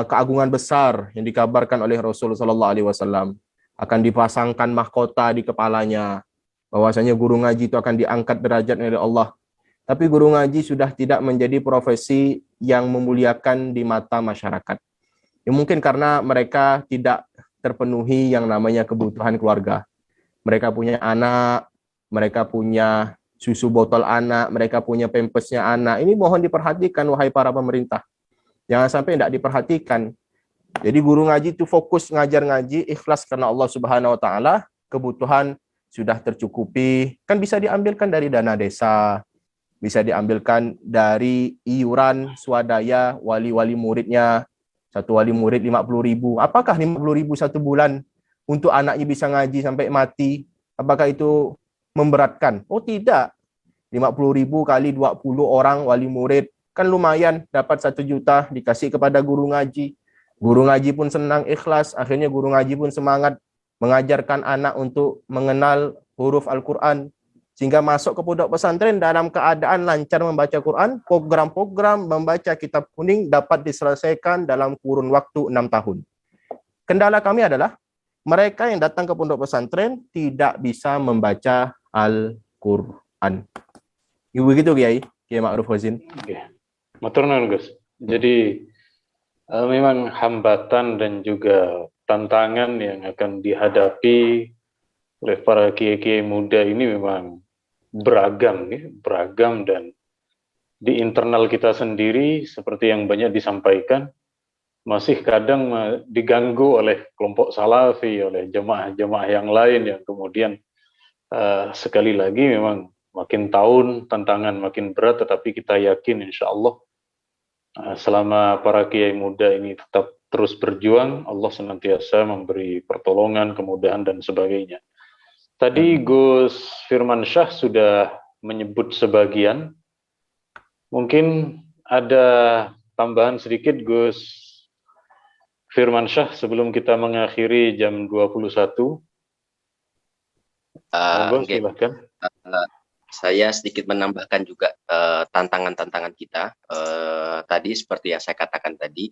keagungan besar yang dikabarkan oleh Rasulullah SAW. Akan dipasangkan mahkota di kepalanya, bahwasanya guru ngaji itu akan diangkat derajatnya oleh Allah. Tapi guru ngaji sudah tidak menjadi profesi yang memuliakan di mata masyarakat. Ya, mungkin karena mereka tidak terpenuhi yang namanya kebutuhan keluarga. Mereka punya anak, mereka punya susu botol anak, mereka punya pampasnya anak. Ini mohon diperhatikan, wahai para pemerintah. Jangan sampai tidak diperhatikan. Jadi guru ngaji itu fokus ngajar ngaji, ikhlas karena Allah Subhanahu wa taala, kebutuhan sudah tercukupi. Kan bisa diambilkan dari dana desa, bisa diambilkan dari iuran swadaya wali-wali muridnya. Satu wali murid 50.000. Apakah 50.000 satu bulan untuk anaknya bisa ngaji sampai mati? Apakah itu memberatkan? Oh tidak. 50.000 kali 20 orang wali murid, kan lumayan, dapat 1 juta dikasih kepada guru ngaji. Guru ngaji pun senang, ikhlas. Akhirnya guru ngaji pun semangat mengajarkan anak untuk mengenal huruf Al-Quran. Sehingga masuk ke pondok pesantren dalam keadaan lancar membaca Quran. Program-program membaca kitab kuning dapat diselesaikan dalam kurun waktu 6 tahun. Kendala kami adalah mereka yang datang ke pondok pesantren tidak bisa membaca Al-Quran. Begitu, Kiai Ma'ruf Hozin. Oke. Matur nuwun, Gus. Jadi memang hambatan dan juga tantangan yang akan dihadapi oleh para kiai-kiai muda ini memang beragam, ya, beragam, dan di internal kita sendiri seperti yang banyak disampaikan, masih kadang diganggu oleh kelompok salafi, oleh jemaah-jemaah yang lain yang kemudian sekali lagi memang makin tahun tantangan makin berat, tetapi kita yakin insya Allah selama para kiai muda ini tetap terus berjuang, Allah senantiasa memberi pertolongan, kemudahan dan sebagainya. Tadi Gus Firman Syah sudah menyebut sebagian. Mungkin ada tambahan sedikit Gus Firman Syah sebelum kita mengakhiri jam 21. Monggo silakan. Saya sedikit menambahkan juga tantangan-tantangan kita. Tadi seperti yang saya katakan tadi,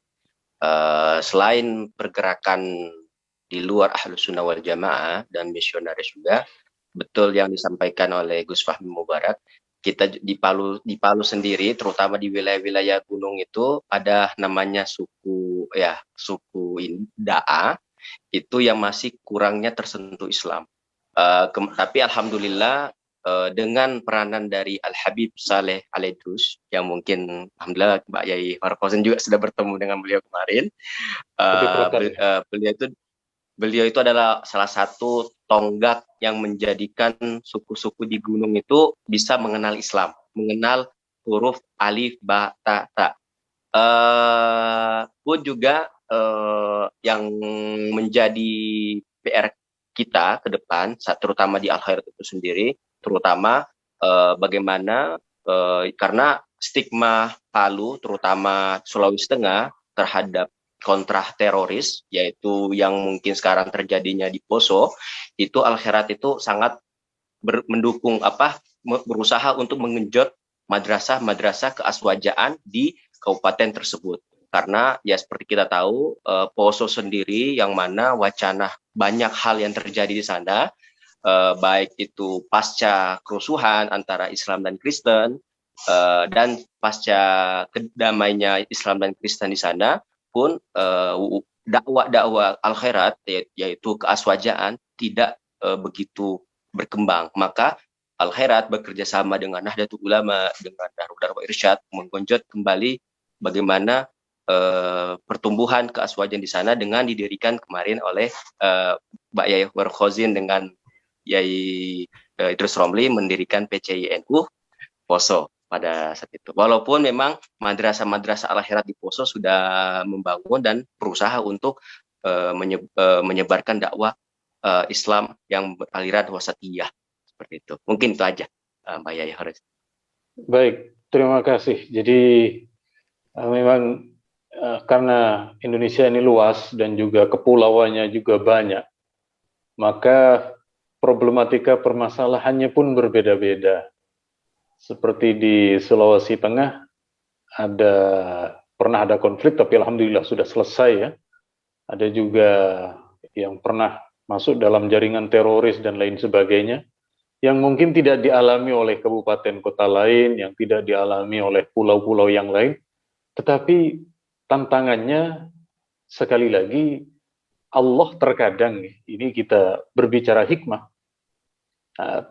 selain pergerakan di luar Ahlus Sunnah wal Jamaah dan misionaris juga, betul yang disampaikan oleh Gus Fahmi Mubarak, kita di Palu sendiri, terutama di wilayah-wilayah gunung itu ada namanya suku Da'a, itu yang masih kurangnya tersentuh Islam. Tapi alhamdulillah dengan peranan dari Al Habib Saleh Al Idrus, yang mungkin alhamdulillah Mbak Yai Markozen juga sudah bertemu dengan beliau kemarin. Beliau itu adalah salah satu tonggak yang menjadikan suku-suku di gunung itu bisa mengenal Islam, mengenal huruf alif, ba, ta, ta. Pun juga yang menjadi PR kita ke depan, terutama di Al Khairat itu sendiri, terutama bagaimana karena stigma Palu, terutama Sulawesi Tengah terhadap kontra teroris, yaitu yang mungkin sekarang terjadinya di Poso, itu Al Khairat itu sangat mendukung berusaha untuk mengenjot madrasah keaswajaan di kabupaten tersebut. Karena ya seperti kita tahu, Poso sendiri yang mana wacana banyak hal yang terjadi di sana, baik itu pasca kerusuhan antara Islam dan Kristen, dan pasca kedamainya Islam dan Kristen di sana, pun dakwah Al Khairat yaitu keaswajaan tidak begitu berkembang. Maka Al Khairat bekerja sama dengan Nahdlatul Ulama, dengan Darul Da'wah Irsyad, menggenjot kembali bagaimana pertumbuhan keaswajaan di sana dengan didirikan kemarin oleh Mbak Yai Warkhozin dengan Yai Idrus Romli mendirikan PCINU Poso pada saat itu. Walaupun memang madrasah-madrasah Al Khairat di Poso sudah membangun dan berusaha untuk menyebarkan dakwah Islam yang beraliran wasatiyah seperti itu. Mungkin itu aja, Mbak Yai Haris. Baik, terima kasih. Jadi memang karena Indonesia ini luas dan juga kepulauannya juga banyak, maka problematika permasalahannya pun berbeda-beda. Seperti di Sulawesi Tengah pernah ada konflik, tapi alhamdulillah sudah selesai ya. Ada juga yang pernah masuk dalam jaringan teroris dan lain sebagainya, yang mungkin tidak dialami oleh kabupaten kota lain, yang tidak dialami oleh pulau-pulau yang lain. Tetapi tantangannya sekali lagi Allah terkadang, ini kita berbicara hikmah,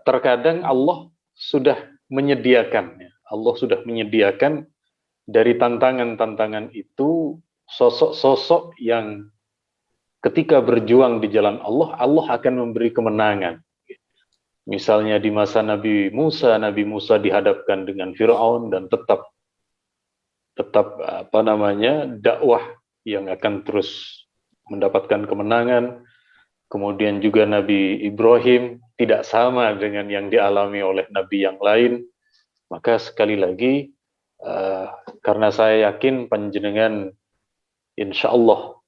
terkadang Allah sudah menyediakan dari tantangan-tantangan itu sosok-sosok yang ketika berjuang di jalan Allah, Allah akan memberi kemenangan. Misalnya di masa Nabi Musa dihadapkan dengan Firaun dan tetap dakwah yang akan terus mendapatkan kemenangan. Kemudian juga Nabi Ibrahim tidak sama dengan yang dialami oleh Nabi yang lain. Maka sekali lagi, karena saya yakin panjenengan insya Allah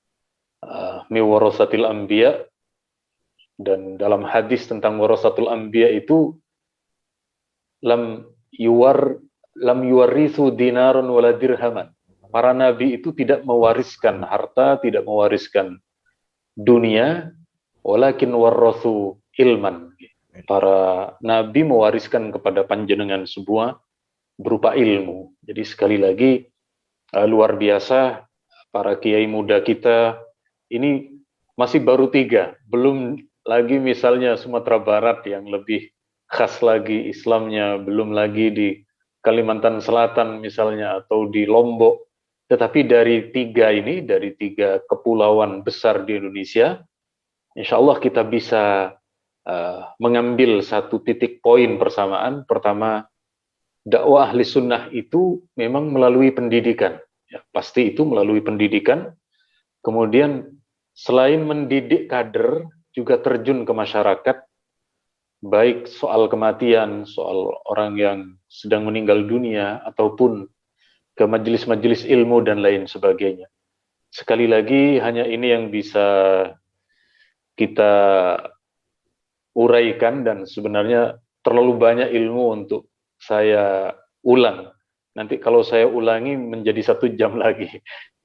mi warasatil anbiya, dan dalam hadis tentang warasatul anbiya itu lam yuwarrithu dinaron wala dirhaman. Para nabi itu tidak mewariskan harta, tidak mewariskan dunia, walakin warrathu ilman. Para nabi mewariskan kepada panjenengan sebuah berupa ilmu. Jadi sekali lagi luar biasa para kiai muda kita ini masih baru 3, belum lagi misalnya Sumatera Barat yang lebih khas lagi Islamnya, belum lagi di Kalimantan Selatan misalnya, atau di Lombok Tetapi dari tiga kepulauan besar di Indonesia, insya Allah kita bisa mengambil satu titik poin persamaan. Pertama, dakwah ahli sunnah itu memang melalui pendidikan. Ya, pasti itu melalui pendidikan. Kemudian selain mendidik kader, juga terjun ke masyarakat, baik soal kematian, soal orang yang sedang meninggal dunia, ataupun ke majelis-majelis ilmu dan lain sebagainya. Sekali lagi, hanya ini yang bisa kita uraikan, dan sebenarnya terlalu banyak ilmu untuk saya ulang. Nanti kalau saya ulangi menjadi 1 jam lagi.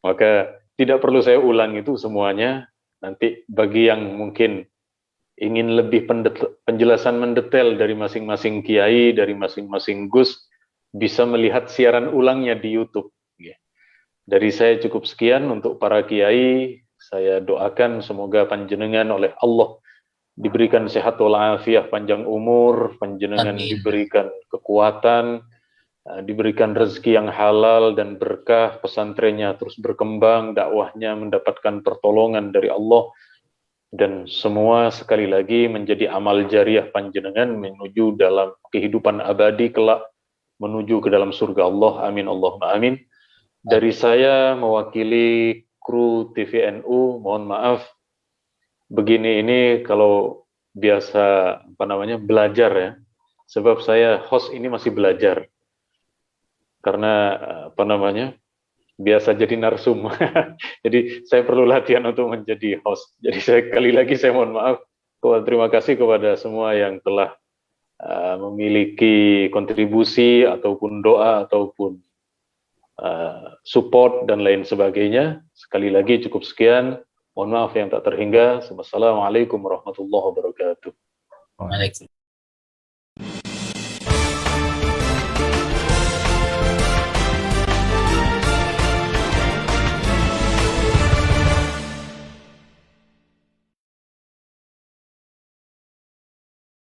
Maka tidak perlu saya ulang itu semuanya. Nanti bagi yang mungkin ingin lebih penjelasan mendetail dari masing-masing kiai, dari masing-masing gus, bisa melihat siaran ulangnya di YouTube. Dari saya cukup sekian untuk para kiai. Saya doakan semoga panjenengan oleh Allah diberikan sehat walafiat, panjang umur, panjenengan Amin. diberikan kekuatan, diberikan rezeki yang halal dan berkah, pesantrennya terus berkembang, dakwahnya mendapatkan pertolongan dari Allah, dan semua sekali lagi menjadi amal jariah panjenengan menuju dalam kehidupan abadi kelak, menuju ke dalam surga Allah. Amin Allahumma amin. Dari saya mewakili kru TVNU, mohon maaf begini ini kalau biasa belajar ya, sebab saya host ini masih belajar karena biasa jadi narsum. Jadi saya perlu latihan untuk menjadi host. Jadi sekali lagi saya mohon maaf. Terima kasih kepada semua yang telah memiliki kontribusi ataupun doa ataupun support dan lain sebagainya. Sekali lagi cukup sekian. Mohon maaf yang tak terhingga. Wassalamualaikum warahmatullahi wabarakatuh. Waalaikumsalam.